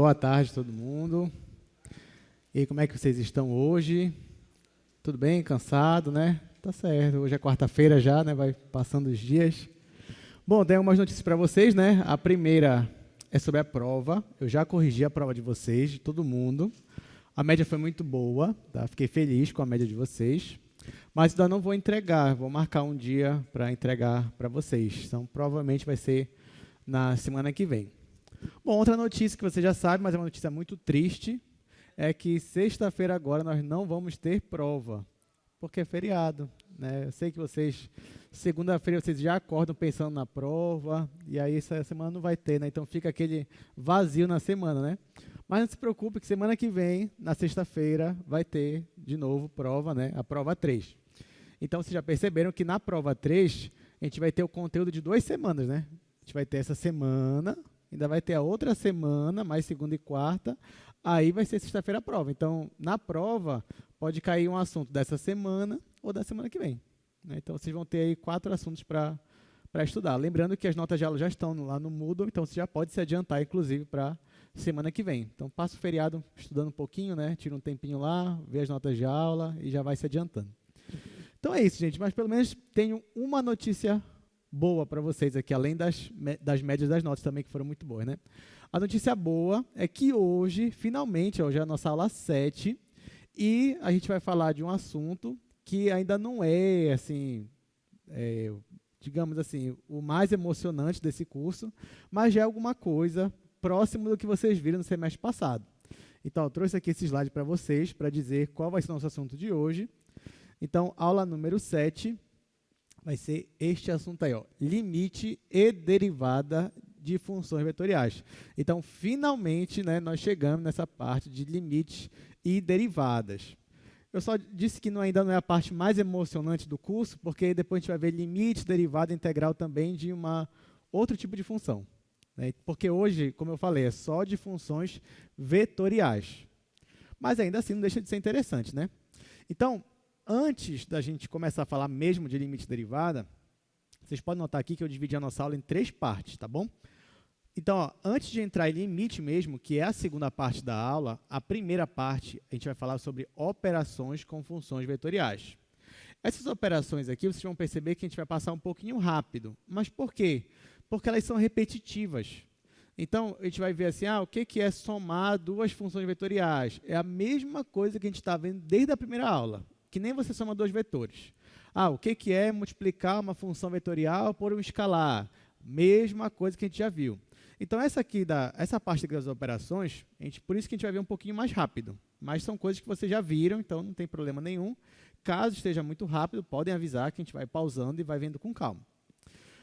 Boa tarde, todo mundo. E aí, como é que vocês estão hoje? Tudo bem? Cansado, né? Tá certo. Hoje é quarta-feira já, né? Vai passando os dias. Bom, tenho algumas notícias para vocês, né? A primeira é sobre a prova. Eu já corrigi a prova de vocês, de todo mundo. A média foi muito boa, tá? Fiquei feliz com a média de vocês. Mas ainda não vou entregar, vou marcar um dia para entregar para vocês. Então, provavelmente vai ser na semana que vem. Bom, outra notícia que você já sabe, mas é uma notícia muito triste, é que sexta-feira agora nós não vamos ter prova, porque é feriado, né? Eu sei que vocês, segunda-feira vocês já acordam pensando na prova, e aí essa semana não vai ter, né? Então fica aquele vazio na semana, né? Mas não se preocupe que semana que vem, na sexta-feira, vai ter de novo prova, né? A prova 3. Então vocês já perceberam que na prova 3, a gente vai ter o conteúdo de 2 semanas, né? A gente vai ter essa semana, ainda vai ter a outra semana, mais segunda e quarta, aí vai ser sexta-feira a prova. Então, na prova, pode cair um assunto dessa semana ou da semana que vem, né? Então, vocês vão ter aí 4 assuntos para estudar. Lembrando que as notas de aula já estão lá no Moodle, então você já pode se adiantar, inclusive, para semana que vem. Então, passa o feriado estudando um pouquinho, né? Tira um tempinho lá, vê as notas de aula e já vai se adiantando. Então, é isso, gente. Mas, pelo menos, tenho uma notícia boa para vocês aqui, além das médias das notas também, que foram muito boas, né? A notícia boa é que hoje, finalmente, hoje é a nossa aula 7, e a gente vai falar de um assunto que ainda não é, assim, digamos assim, o mais emocionante desse curso, mas já é alguma coisa próximo do que vocês viram no semestre passado. Então, eu trouxe aqui esse slide para vocês, para dizer qual vai ser o nosso assunto de hoje. Então, aula número 7, vai ser este assunto aí, ó, limite e derivada de funções vetoriais. Então, finalmente, né, nós chegamos nessa parte de limites e derivadas. Eu só disse que ainda não é a parte mais emocionante do curso, porque depois a gente vai ver limite, derivada integral também de outro tipo de função, né? Porque hoje, como eu falei, é só de funções vetoriais. Mas ainda assim não deixa de ser interessante, né? Então, antes da gente começar a falar mesmo de limite e derivada, vocês podem notar aqui que eu dividi a nossa aula em 3 partes, tá bom? Então, ó, antes de entrar em limite mesmo, que é a segunda parte da aula, a primeira parte a gente vai falar sobre operações com funções vetoriais. Essas operações aqui, vocês vão perceber que a gente vai passar um pouquinho rápido. Mas por quê? Porque elas são repetitivas. Então, a gente vai ver assim, o que é somar 2 funções vetoriais? É a mesma coisa que a gente está vendo desde a primeira aula, que nem você soma 2 vetores. O que é multiplicar uma função vetorial por um escalar? Mesma coisa que a gente já viu. Então, essa parte aqui das operações, por isso que a gente vai ver um pouquinho mais rápido. Mas são coisas que vocês já viram, então não tem problema nenhum. Caso esteja muito rápido, podem avisar que a gente vai pausando e vai vendo com calma.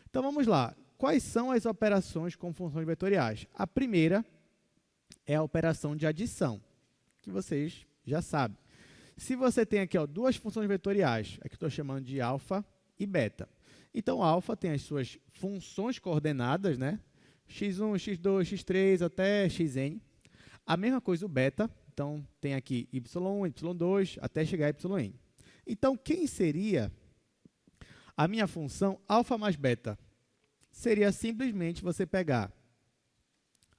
Então, vamos lá. Quais são as operações com funções vetoriais? A primeira é a operação de adição, que vocês já sabem. Se você tem aqui 2 funções vetoriais, aqui estou chamando de alfa e beta. Então, alfa tem as suas funções coordenadas, né? x1, x2, x3 até xn. A mesma coisa o beta, então tem aqui y1, y2 até chegar a yn. Então, quem seria a minha função alfa mais beta? Seria simplesmente você pegar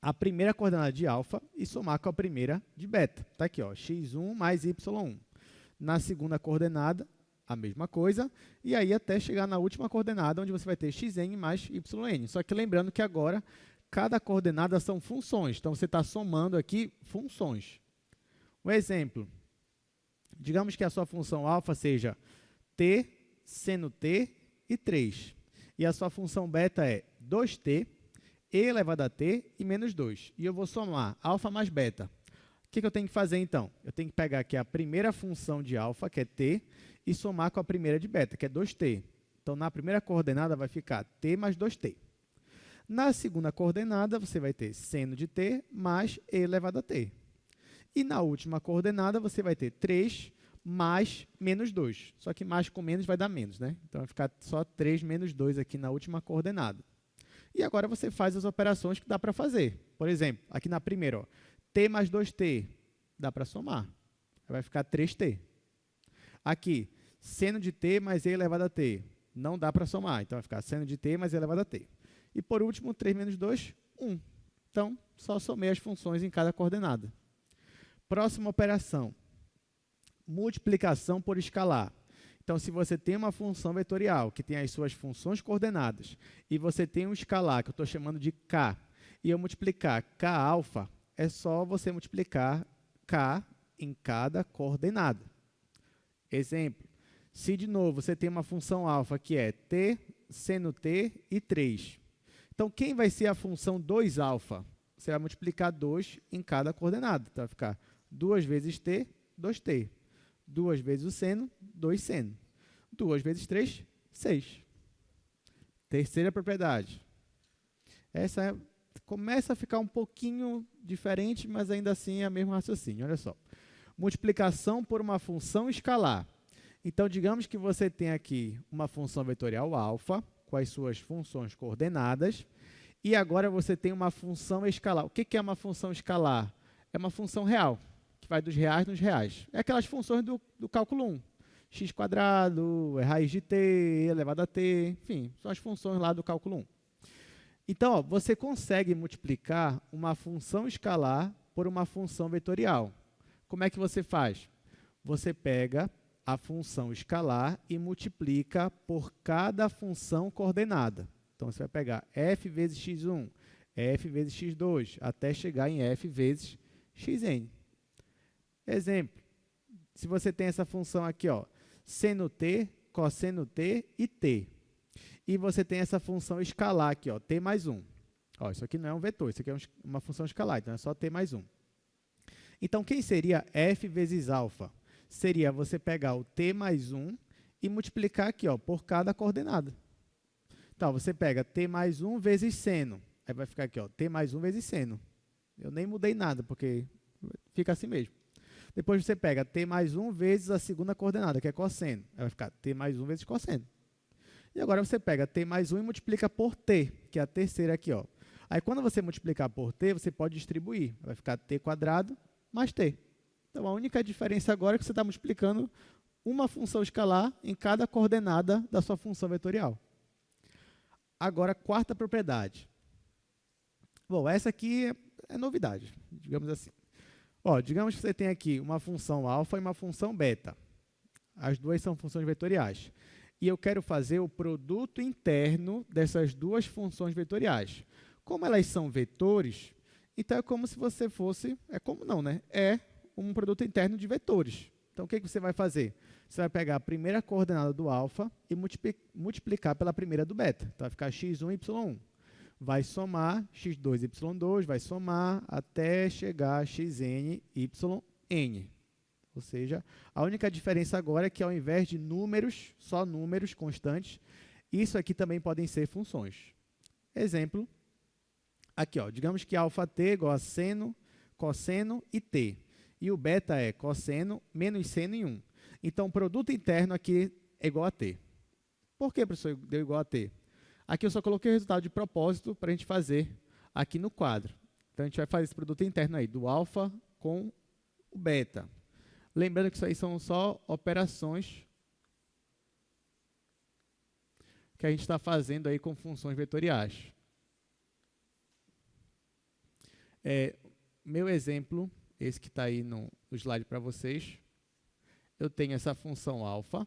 a primeira coordenada de alfa e somar com a primeira de beta. Está aqui, ó, x1 mais y1. Na segunda coordenada, a mesma coisa, e aí até chegar na última coordenada, onde você vai ter xn mais yn. Só que lembrando que agora, cada coordenada são funções, então você está somando aqui funções. Um exemplo, digamos que a sua função alfa seja t, seno t e 3. E a sua função beta é 2t, e elevado a t e menos 2. E eu vou somar alfa mais beta. O que eu tenho que fazer, então? Eu tenho que pegar aqui a primeira função de alfa, que é t, e somar com a primeira de beta, que é 2t. Então, na primeira coordenada vai ficar t mais 2t. Na segunda coordenada, você vai ter seno de t mais e elevado a t. E na última coordenada, você vai ter 3 mais menos 2. Só que mais com menos vai dar menos, né? Então, vai ficar só 3 menos 2 aqui na última coordenada. E agora você faz as operações que dá para fazer. Por exemplo, aqui na primeira, ó, t mais 2t, dá para somar. Vai ficar 3t. Aqui, seno de t mais e elevado a t, não dá para somar. Então, vai ficar seno de t mais e elevado a t. E, por último, 3 menos 2, 1. Então, só somei as funções em cada coordenada. Próxima operação, multiplicação por escalar. Então, se você tem uma função vetorial que tem as suas funções coordenadas e você tem um escalar que eu estou chamando de k, e eu multiplicar k alfa, é só você multiplicar k em cada coordenada. Exemplo, se de novo você tem uma função alfa que é t, seno t e 3. Então, quem vai ser a função 2 alfa? Você vai multiplicar 2 em cada coordenada. Então, vai ficar 2 vezes t, 2t. 2 vezes o seno, 2 seno. 2 vezes 3, 6. Terceira propriedade. Essa começa a ficar um pouquinho diferente, mas ainda assim é o mesmo raciocínio. Olha só. Multiplicação por uma função escalar. Então, digamos que você tem aqui uma função vetorial alfa, com as suas funções coordenadas, e agora você tem uma função escalar. O que é uma função escalar? É uma função real, que vai dos reais nos reais. É aquelas funções do cálculo 1. X quadrado, raiz de t, elevado a t, enfim, são as funções lá do cálculo 1. Então, ó, você consegue multiplicar uma função escalar por uma função vetorial. Como é que você faz? Você pega a função escalar e multiplica por cada função coordenada. Então, você vai pegar f vezes x1, f vezes x2, até chegar em f vezes xn. Exemplo, se você tem essa função aqui, ó, seno t, cosseno t e t. E você tem essa função escalar aqui, ó, t mais 1. Ó, isso aqui não é um vetor, isso aqui é uma função escalar, então é só t mais 1. Então, quem seria f vezes alfa? Seria você pegar o t mais 1 e multiplicar aqui, ó, por cada coordenada. Então, você pega t mais 1 vezes seno. Aí vai ficar aqui, ó, t mais 1 vezes seno. Eu nem mudei nada, porque fica assim mesmo. Depois você pega t mais 1 vezes a segunda coordenada, que é cosseno. Aí vai ficar t mais 1 vezes cosseno. E agora você pega t mais 1 e multiplica por t, que é a terceira aqui, ó. Aí, quando você multiplicar por t, você pode distribuir. Vai ficar t quadrado mais t. Então, a única diferença agora é que você está multiplicando uma função escalar em cada coordenada da sua função vetorial. Agora, quarta propriedade. Bom, essa aqui é novidade, digamos assim. Ó, digamos que você tem aqui uma função alfa e uma função beta. As duas são funções vetoriais. E eu quero fazer o produto interno dessas duas funções vetoriais. Como elas são vetores, então é como se você fosse... É como não, né? É um produto interno de vetores. Então, o que você vai fazer? Você vai pegar a primeira coordenada do alfa e multiplicar pela primeira do beta. Então, vai ficar x1, y1. Vai somar x2, y2, vai somar até chegar a xn, yn. Ou seja, a única diferença agora é que ao invés de números, só números constantes, isso aqui também podem ser funções. Exemplo, aqui, ó, digamos que αt é igual a seno, cosseno e t. E o beta é cosseno menos seno em 1. Então, o produto interno aqui é igual a t. Por que, professor, deu igual a t? Aqui eu só coloquei o resultado de propósito para a gente fazer aqui no quadro. Então, a gente vai fazer esse produto interno aí, do alfa com o beta. Lembrando que isso aí são só operações que a gente está fazendo aí com funções vetoriais. Meu exemplo, esse que está aí no slide para vocês, eu tenho essa função alfa,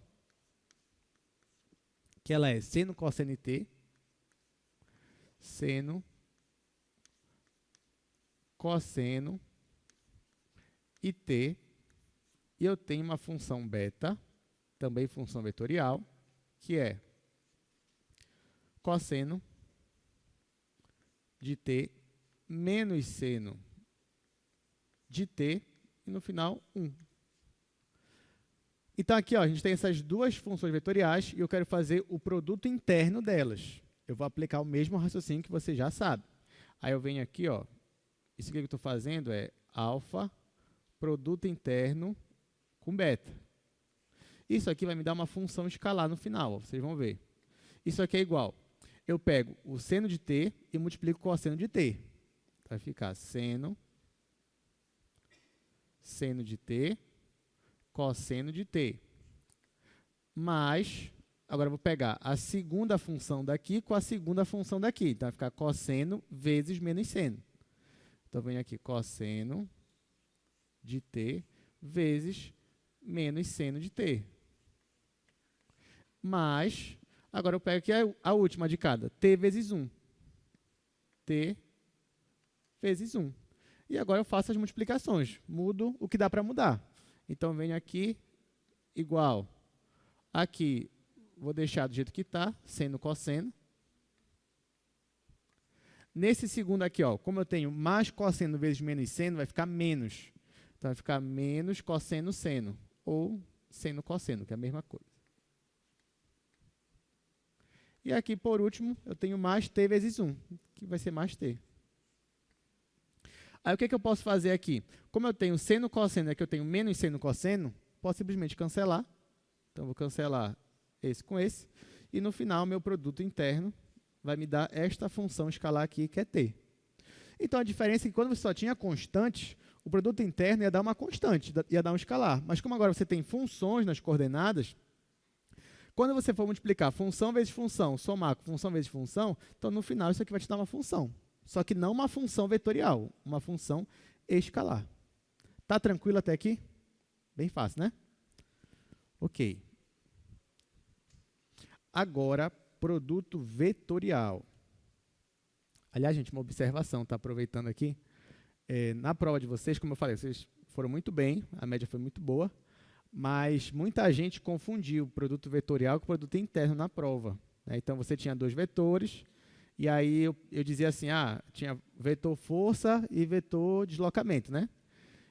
que ela é seno cosseno t, seno, cosseno e t, e eu tenho uma função beta, também função vetorial, que é cosseno de t menos seno de t, e no final, 1. Então, aqui, ó, a gente tem essas duas funções vetoriais e eu quero fazer o produto interno delas. Eu vou aplicar o mesmo raciocínio que você já sabe. Aí eu venho aqui, ó, isso aqui que eu estou fazendo é alfa, produto interno com beta. Isso aqui vai me dar uma função escalar no final, ó, vocês vão ver. Isso aqui é igual. Eu pego o seno de t e multiplico com o cosseno de t. Vai ficar seno de t, cosseno de t. Mas, agora eu vou pegar a segunda função daqui com a segunda função daqui. Então, vai ficar cosseno vezes menos seno. Então, eu venho aqui cosseno de t vezes menos seno de t. Mas, agora eu pego aqui a última de cada, t vezes 1. T vezes 1. E agora eu faço as multiplicações, mudo o que dá para mudar. Então, eu venho aqui, igual, aqui, vou deixar do jeito que está, seno, cosseno. Nesse segundo aqui, ó, como eu tenho mais cosseno vezes menos seno, vai ficar menos. Então, vai ficar menos cosseno, seno, ou seno, cosseno, que é a mesma coisa. E aqui, por último, eu tenho mais t vezes 1, que vai ser mais t. Aí, o que, que eu posso fazer aqui? Como eu tenho seno, cosseno, e aqui eu tenho menos seno, cosseno, posso simplesmente cancelar. Então, vou cancelar esse com esse. E, no final, meu produto interno vai me dar esta função escalar aqui, que é t. Então, a diferença é que quando você só tinha constantes, o produto interno ia dar uma constante, ia dar um escalar. Mas como agora você tem funções nas coordenadas, quando você for multiplicar função vezes função, somar com função vezes função, então, no final, isso aqui vai te dar uma função. Só que não uma função vetorial, uma função escalar. Tá tranquilo até aqui? Bem fácil, né? Ok. Agora, produto vetorial. Aliás, gente, uma observação, tá aproveitando aqui. Na prova de vocês, como eu falei, vocês foram muito bem, a média foi muito boa, mas muita gente confundiu o produto vetorial com o produto interno na prova. Né? Então, você tinha 2 vetores, e aí eu dizia assim, tinha vetor força e vetor deslocamento, né?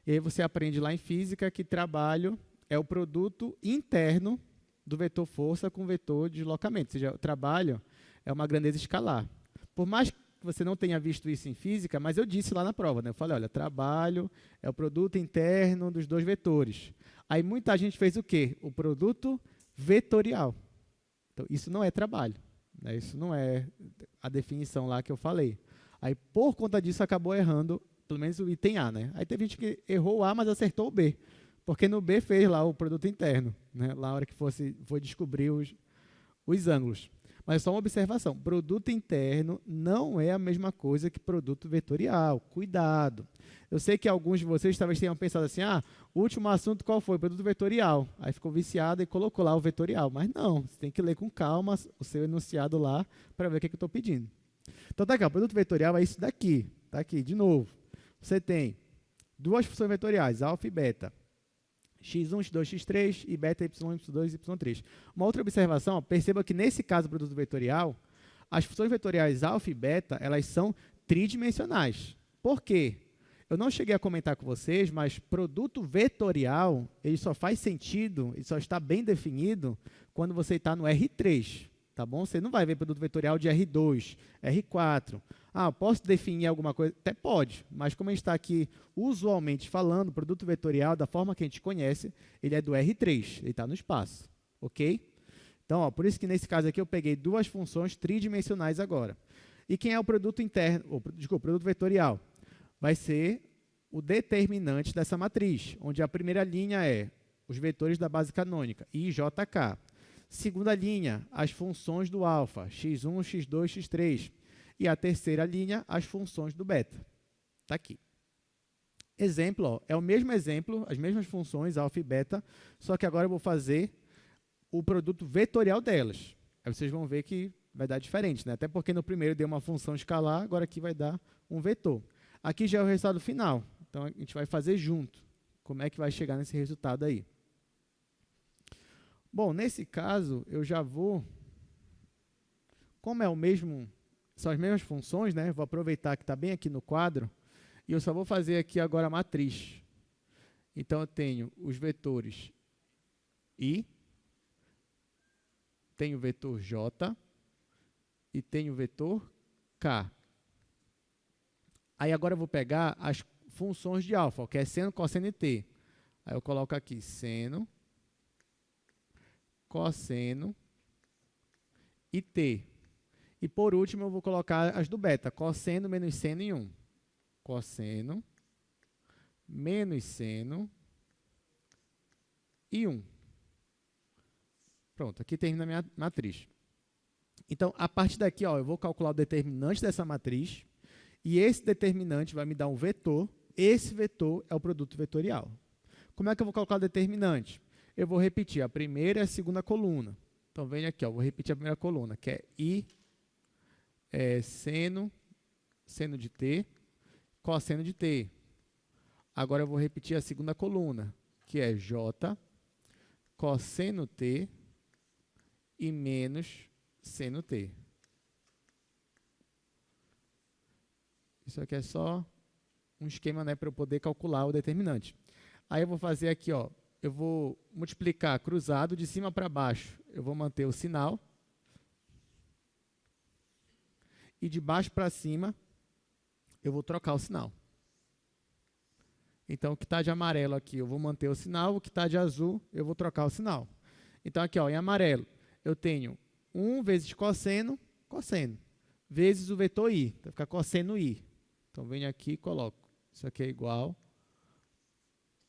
E aí você aprende lá em física que trabalho é o produto interno do vetor força com o vetor deslocamento. Ou seja, o trabalho é uma grandeza escalar. Por mais que você não tenha visto isso em física, mas eu disse lá na prova, né? Eu falei, olha, trabalho é o produto interno dos 2 vetores. Aí muita gente fez o quê? O produto vetorial. Então, isso não é trabalho. Né? Isso não é a definição lá que eu falei. Aí, por conta disso, acabou errando, pelo menos o item A. Né? Aí teve gente que errou o A, mas acertou o B. Porque no B fez lá o produto interno. Né? Lá na hora que foi descobrir os ângulos. Mas só uma observação, produto interno não é a mesma coisa que produto vetorial. Cuidado. Eu sei que alguns de vocês talvez tenham pensado assim, o último assunto qual foi? Produto vetorial. Aí ficou viciado e colocou lá o vetorial. Mas não, você tem que ler com calma o seu enunciado lá para ver o que eu estou pedindo. Então tá aqui, o produto vetorial é isso daqui. Tá aqui, de novo. Você tem 2 funções vetoriais, alfa e beta. x1, x2, x3 e beta, y1, y2 e y3. Uma outra observação, perceba que nesse caso do produto vetorial, as funções vetoriais alfa e beta, elas são tridimensionais. Por quê? Eu não cheguei a comentar com vocês, mas produto vetorial, ele só faz sentido, ele só está bem definido quando você está no R3. Tá bom? Você não vai ver produto vetorial de R2, R4. Posso definir alguma coisa? Até pode, mas como a gente está aqui usualmente falando, produto vetorial, da forma que a gente conhece, ele é do R3, ele está no espaço. Ok? Então, por isso que nesse caso aqui eu peguei 2 funções tridimensionais agora. E quem é o produto interno, desculpa, produto vetorial? Vai ser o determinante dessa matriz, onde a primeira linha é os vetores da base canônica, I, J, K. Segunda linha, as funções do alfa, x1, x2, x3. E a terceira linha, as funções do beta. Está aqui. Exemplo, é o mesmo exemplo, as mesmas funções, alfa e beta, só que agora eu vou fazer o produto vetorial delas. Aí vocês vão ver que vai dar diferente, né? Até porque no primeiro deu uma função escalar, agora aqui vai dar um vetor. Aqui já é o resultado final, então a gente vai fazer junto. Como é que vai chegar nesse resultado aí? Bom, nesse caso, eu já vou, como é o mesmo, são as mesmas funções, né? Vou aproveitar que está bem aqui no quadro, e eu só vou fazer aqui agora a matriz. Então, eu tenho os vetores I, tenho o vetor J e tenho o vetor K. Aí, agora eu vou pegar as funções de alfa, que é seno, cosseno e t. Aí, eu coloco aqui seno, cosseno e t. E, por último, eu vou colocar as do beta, cosseno menos seno em 1. Cosseno menos seno e 1. Pronto, aqui termina a minha matriz. Então, a partir daqui, eu vou calcular o determinante dessa matriz E esse determinante vai me dar um vetor. Esse vetor é o produto vetorial. Como é que eu vou colocar o determinante? Eu vou repetir a primeira e a segunda coluna. Então, venho aqui, ó, vou repetir a primeira coluna, que é I, seno de t, cosseno de t. Agora eu vou repetir a segunda coluna, que é J, cosseno t e menos seno t. Isso aqui é só um esquema, né, para eu poder calcular o determinante. Aí eu vou fazer aqui, ó, eu vou multiplicar cruzado de cima para baixo. Eu vou manter o sinal. E de baixo para cima, eu vou trocar o sinal. Então, o que está de amarelo aqui, eu vou manter o sinal. O que está de azul, eu vou trocar o sinal. Então, aqui, ó, em amarelo, eu tenho 1 vezes cosseno, vezes o vetor i. Vai ficar cosseno i. Então, venho aqui e coloco. Isso aqui é igual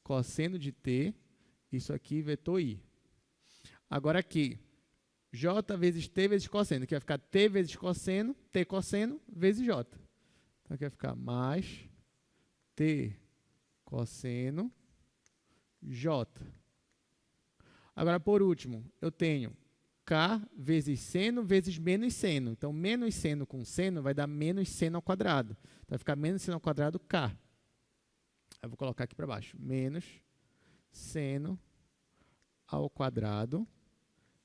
cosseno de t, isso aqui vetor i. Agora aqui, j vezes t vezes cosseno, que vai ficar t vezes cosseno, t cosseno, vezes j. Então, aqui vai ficar mais t cosseno j. Agora, por último, eu tenho k vezes seno vezes menos seno. Então, menos seno com seno vai dar menos seno ao quadrado. Então, vai ficar menos seno ao quadrado k. Eu vou colocar aqui para baixo. Menos seno ao quadrado.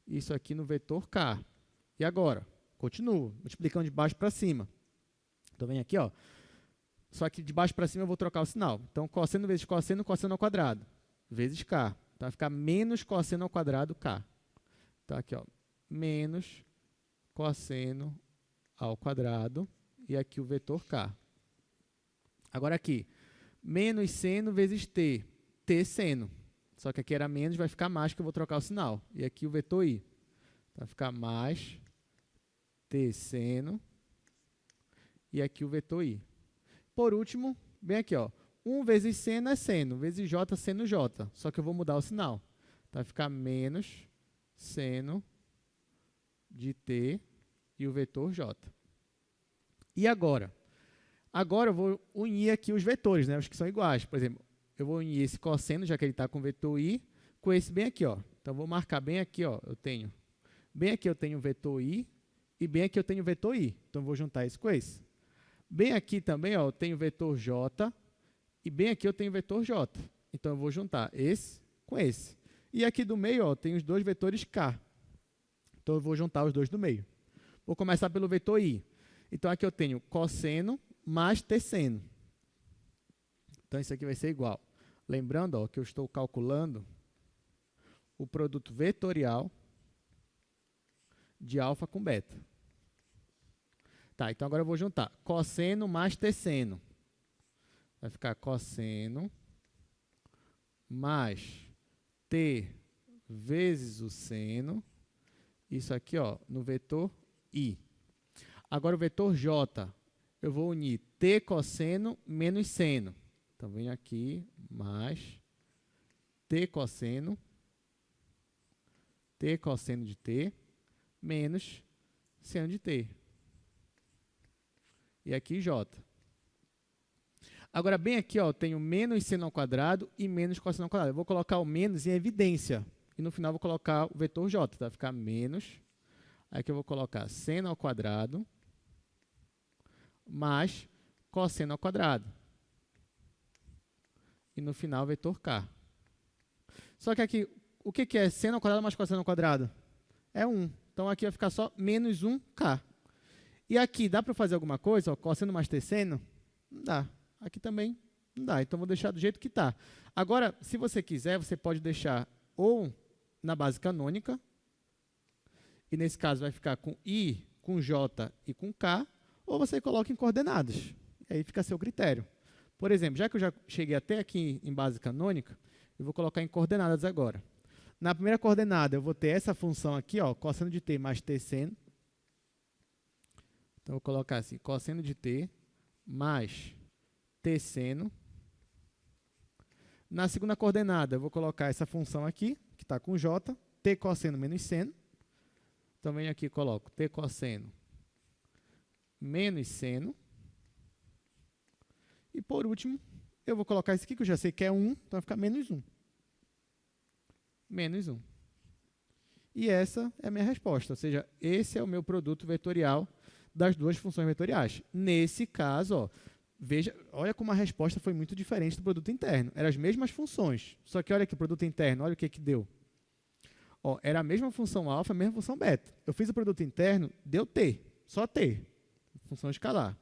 Isso aqui no vetor k. E agora? Continuo, multiplicando de baixo para cima. Então, vem aqui, ó. Só que de baixo para cima eu vou trocar o sinal. Então, cosseno vezes cosseno, cosseno ao quadrado. Vezes k. Então, vai ficar menos cosseno ao quadrado k. Então, aqui, ó. Menos cosseno ao quadrado. E aqui o vetor k. Agora aqui. Menos seno vezes t. T seno. Só que aqui era menos, vai ficar mais, que eu vou trocar o sinal. E aqui o vetor i. Então, vai ficar mais t seno. E aqui o vetor i. Por último, bem aqui, ó. 1 vezes seno é seno, vezes j, seno j. Só que eu vou mudar o sinal. Então, vai ficar menos seno de t e o vetor j. E agora? Agora eu vou unir aqui os vetores, né, os que são iguais. Por exemplo, eu vou unir esse cosseno, já que ele está com vetor i, com esse bem aqui, ó. Então, vou marcar bem aqui, ó. Bem aqui eu tenho vetor i e bem aqui eu tenho vetor i. Então, eu vou juntar esse com esse. Bem aqui também, ó, eu tenho vetor j e bem aqui eu tenho vetor j. Então, eu vou juntar esse com esse. E aqui do meio, ó, tem os dois vetores k. Então, eu vou juntar os dois do meio. Vou começar pelo vetor i. Então, aqui eu tenho cosseno mais tesseno. Então, isso aqui vai ser igual. Lembrando, ó, que eu estou calculando o produto vetorial de alfa com beta. Tá, então agora eu vou juntar cosseno mais tesseno. Vai ficar cosseno mais t vezes o seno. Isso aqui, ó, no vetor i. Agora o vetor j, eu vou unir t cosseno menos seno. Então, venho aqui, mais t cosseno de t, menos seno de t. E aqui, j. Agora, bem aqui, ó, eu tenho menos seno ao quadrado e menos cosseno ao quadrado. Eu vou colocar o menos em evidência. E no final, eu vou colocar o vetor j. Vai ficar menos. Aí aqui eu vou colocar seno ao quadrado mais cosseno ao quadrado. E no final, vetor k. Só que aqui, o que é seno ao quadrado mais cosseno ao quadrado? É 1. Então, aqui vai ficar só menos 1k. E aqui, dá para fazer alguma coisa? Ó, cosseno mais tesseno? Não dá. Aqui também não dá. Então, vou deixar do jeito que está. Agora, se você quiser, você pode deixar ou na base canônica. E nesse caso, vai ficar com i, com j e com k. Ou você coloca em coordenadas. E aí fica a seu critério. Por exemplo, já que eu já cheguei até aqui em base canônica, eu vou colocar em coordenadas agora. Na primeira coordenada, eu vou ter essa função aqui, ó, cosseno de t mais tesseno. Então, eu vou colocar assim, cosseno de t mais tesseno. Na segunda coordenada, eu vou colocar essa função aqui, que está com j, t cosseno menos seno. Então, venho aqui e coloco t cosseno menos seno. E por último, eu vou colocar isso aqui, que eu já sei que é 1, então vai ficar menos 1. Menos 1. E essa é a minha resposta, ou seja, esse é o meu produto vetorial das duas funções vetoriais. Nesse caso, ó, veja, olha como a resposta foi muito diferente do produto interno. Eram as mesmas funções, só que olha aqui o produto interno, olha o que deu. Ó, era a mesma função alfa, a mesma função beta. Eu fiz o produto interno, deu t, só t, função escalar.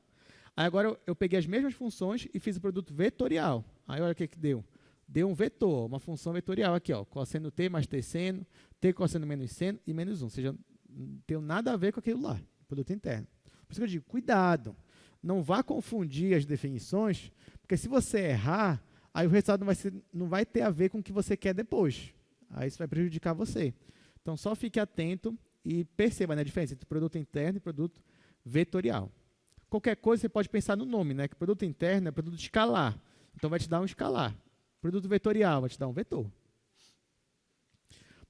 Aí agora eu peguei as mesmas funções e fiz o produto vetorial. Aí olha o que deu. Deu um vetor, uma função vetorial aqui, ó, cosseno t mais t seno, t cosseno menos seno e menos 1. Ou seja, não tem nada a ver com aquilo lá, produto interno. Por isso que eu digo, cuidado, não vá confundir as definições, porque se você errar, aí o resultado não vai ter a ver com o que você quer depois. Aí isso vai prejudicar você. Então, só fique atento e perceba, né, a diferença entre produto interno e produto vetorial. Qualquer coisa você pode pensar no nome, né, que produto interno é produto escalar. Então, vai te dar um escalar. Produto vetorial vai te dar um vetor.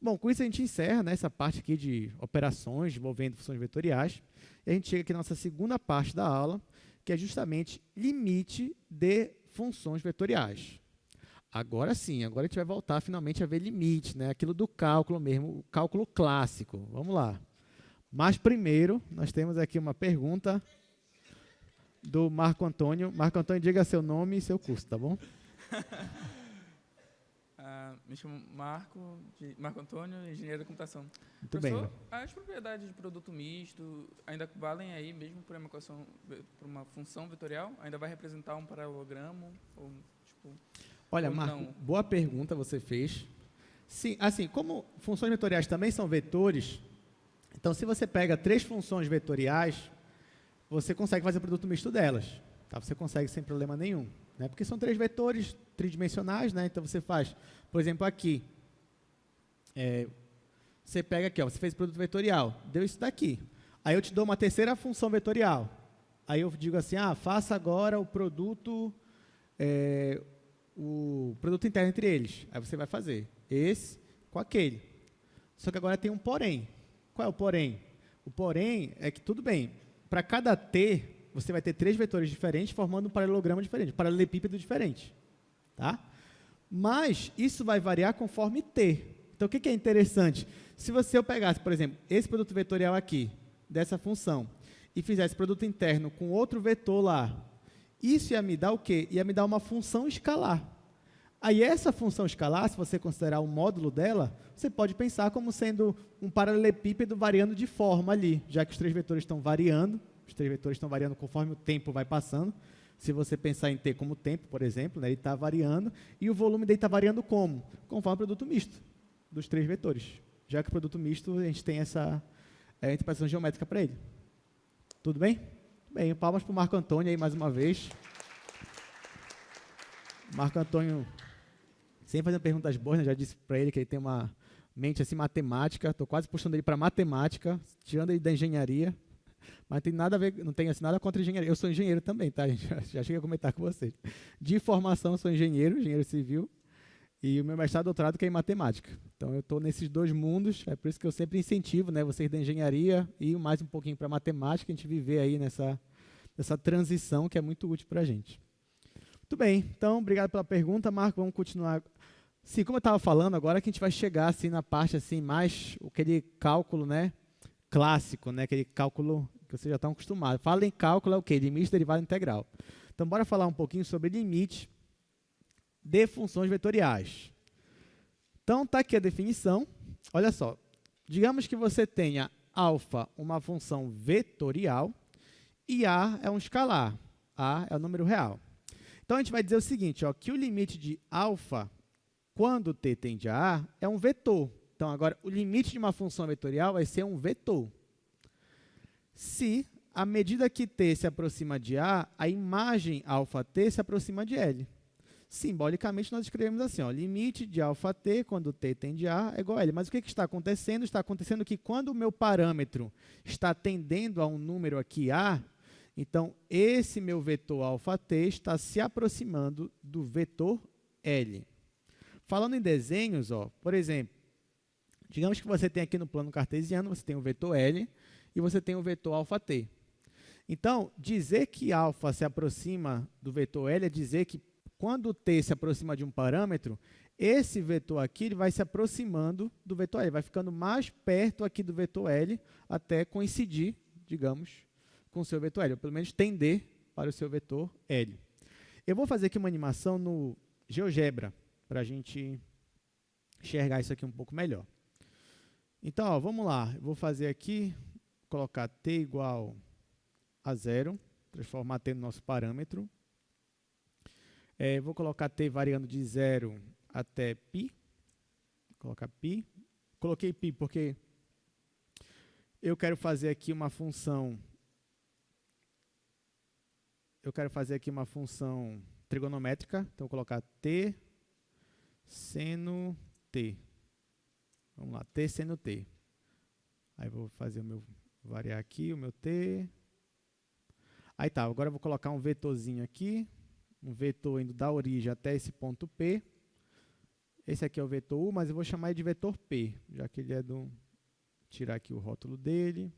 Bom, com isso a gente encerra, né, essa parte aqui de operações envolvendo funções vetoriais. E a gente chega aqui na nossa segunda parte da aula, que é justamente limite de funções vetoriais. Agora sim, agora a gente vai voltar finalmente a ver limite, né, aquilo do cálculo mesmo, o cálculo clássico. Vamos lá. Mas primeiro, nós temos aqui uma pergunta do Marco Antônio. Marco Antônio, diga seu nome e seu curso, tá bom? Me chamo Marco Antônio, engenheiro da computação. Muito Professor, bem. as propriedades de produto misto ainda valem aí mesmo para uma equação, para uma função vetorial? Ainda vai representar um paralelogramo? Ou, tipo, olha, ou Marco, não? boa pergunta você fez. Sim, assim, como funções vetoriais também são vetores, então se você pega 3 funções vetoriais, você consegue fazer o produto misto delas. Tá? Você consegue sem problema nenhum. Né? Porque são 3 vetores tridimensionais, né? Então você faz, por exemplo, aqui. Você pega aqui, ó, você fez produto vetorial, deu isso daqui. Aí eu te dou uma terceira função vetorial. Aí eu digo assim, faça agora o produto interno entre eles. Aí você vai fazer esse com aquele. Só que agora tem um porém. Qual é o porém? O porém é que, tudo bem, para cada T, você vai ter 3 vetores diferentes formando um paralelogramo diferente, um paralelepípedo diferente. Tá? Mas isso vai variar conforme T. Então, o que é interessante? Se eu pegasse, por exemplo, esse produto vetorial aqui, dessa função, e fizesse produto interno com outro vetor lá, isso ia me dar o quê? Ia me dar uma função escalar. Aí, essa função escalar, se você considerar o módulo dela, você pode pensar como sendo um paralelepípedo variando de forma ali, já que os 3 vetores estão variando, os 3 vetores estão variando conforme o tempo vai passando. Se você pensar em T como tempo, por exemplo, né, ele está variando, e o volume dele está variando como? Conforme o produto misto dos 3 vetores. Já que o produto misto, a gente tem essa interpretação geométrica para ele. Tudo bem? Bem, palmas para o Marco Antônio aí mais uma vez. Marco Antônio, sempre fazendo perguntas boas, né, já disse para ele que ele tem uma mente assim matemática, estou quase puxando ele para matemática, tirando ele da engenharia. Mas tem nada a ver, não tem assim, nada contra engenharia. Eu sou engenheiro também, tá? Já cheguei a comentar com vocês. De formação, eu sou engenheiro civil, e o meu mestrado e doutorado que é em matemática. Então, eu estou nesses 2 mundos, é por isso que eu sempre incentivo, né, vocês da engenharia e mais um pouquinho para matemática, a gente viver aí nessa transição que é muito útil para a gente. Muito bem, então, obrigado pela pergunta, Marco. Vamos continuar. Sim, como eu estava falando, agora que a gente vai chegar assim, na parte assim, mais aquele cálculo, né, clássico, né, aquele cálculo que vocês já estão acostumados. Fala em cálculo é o quê? Limite derivada integral. Então, bora falar um pouquinho sobre limite de funções vetoriais. Então, está aqui a definição. Olha só, digamos que você tenha alfa, uma função vetorial, e A é um escalar. A é o número real. Então, a gente vai dizer o seguinte, ó, que o limite de alfa, quando t tende a A, é um vetor. Então, agora, o limite de uma função vetorial vai ser um vetor. Se, à medida que t se aproxima de A, a imagem αt se aproxima de L. Simbolicamente, nós escrevemos assim, ó, limite de αt, quando t tende a A, é igual a L. Mas o que está acontecendo? Está acontecendo que quando o meu parâmetro está tendendo a um número aqui A, então, esse meu vetor αt está se aproximando do vetor L. Falando em desenhos, ó, por exemplo, digamos que você tem aqui no plano cartesiano, você tem o vetor L e você tem o vetor αt. Então, dizer que alfa se aproxima do vetor L é dizer que quando t se aproxima de um parâmetro, esse vetor aqui ele vai se aproximando do vetor L, vai ficando mais perto aqui do vetor L até coincidir, digamos, com o seu vetor L, ou pelo menos tender para o seu vetor L. Eu vou fazer aqui uma animação no GeoGebra, para a gente enxergar isso aqui um pouco melhor. Então, ó, vamos lá, eu vou fazer aqui, colocar t igual a 0, transformar t no nosso parâmetro. Vou colocar t variando de 0 até π. Vou colocar π. Coloquei π porque eu quero fazer aqui uma função. Eu quero fazer aqui uma função trigonométrica. Então, vou colocar t seno t. Vamos lá, t seno t. Aí, vou fazer o meu, variar aqui o meu t. Aí tá, agora eu vou colocar um vetorzinho aqui, um vetor indo da origem até esse ponto P. Esse aqui é o vetor U, mas eu vou chamar ele de vetor P, já que ele é do... Tirar aqui o rótulo dele.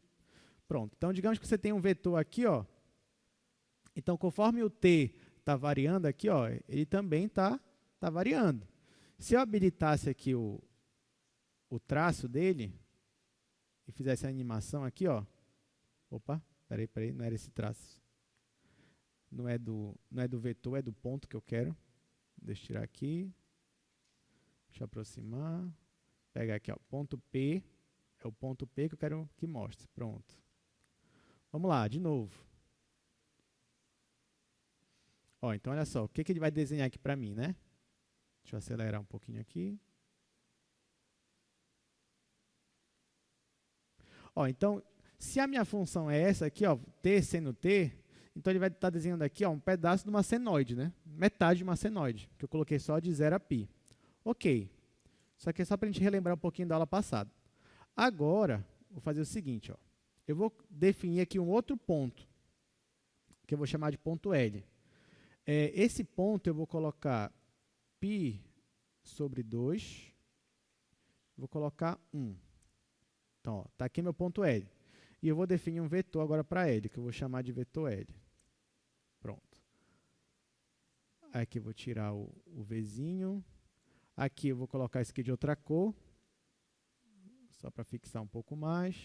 Pronto, então digamos que você tem um vetor aqui, ó. Então, conforme o T está variando aqui, ó, ele também está variando. Se eu habilitasse aqui o traço dele, e fizesse a animação aqui, ó. Opa, peraí, não era esse traço. Não é do vetor, é do ponto que eu quero. Deixa eu tirar aqui. Deixa eu aproximar. Pegar aqui, ó, ponto P. É o ponto P que eu quero que mostre. Pronto. Vamos lá, de novo. Ó, então, olha só. O que ele vai desenhar aqui para mim, né? Deixa eu acelerar um pouquinho aqui. Ó, então, se a minha função é essa aqui, ó, t seno t, então ele vai estar desenhando aqui, ó, um pedaço de uma senoide, né? Metade de uma senoide, que eu coloquei só de 0 a π. Ok. Isso aqui é só para a gente relembrar um pouquinho da aula passada. Agora, vou fazer o seguinte, ó. Eu vou definir aqui um outro ponto, que eu vou chamar de ponto L. Esse ponto eu vou colocar π sobre 2, vou colocar 1. Então, está aqui meu ponto L. E eu vou definir um vetor agora para L, que eu vou chamar de vetor L. Pronto. Aqui eu vou tirar o Vzinho. Aqui eu vou colocar isso aqui de outra cor, só para fixar um pouco mais.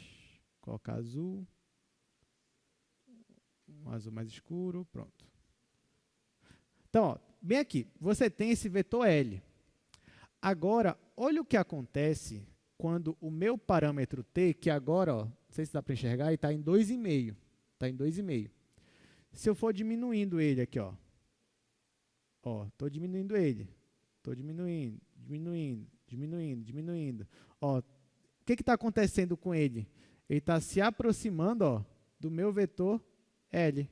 Colocar azul. Um azul mais escuro, pronto. Então, ó, bem aqui, você tem esse vetor L. Agora, olha o que acontece quando o meu parâmetro t, que agora, ó, não sei se dá para enxergar, ele está em 2,5. Está em 2,5. Se eu for diminuindo ele aqui, ó, estou diminuindo ele. Estou diminuindo. Ó, o que está acontecendo com ele? Ele está se aproximando, ó, do meu vetor L.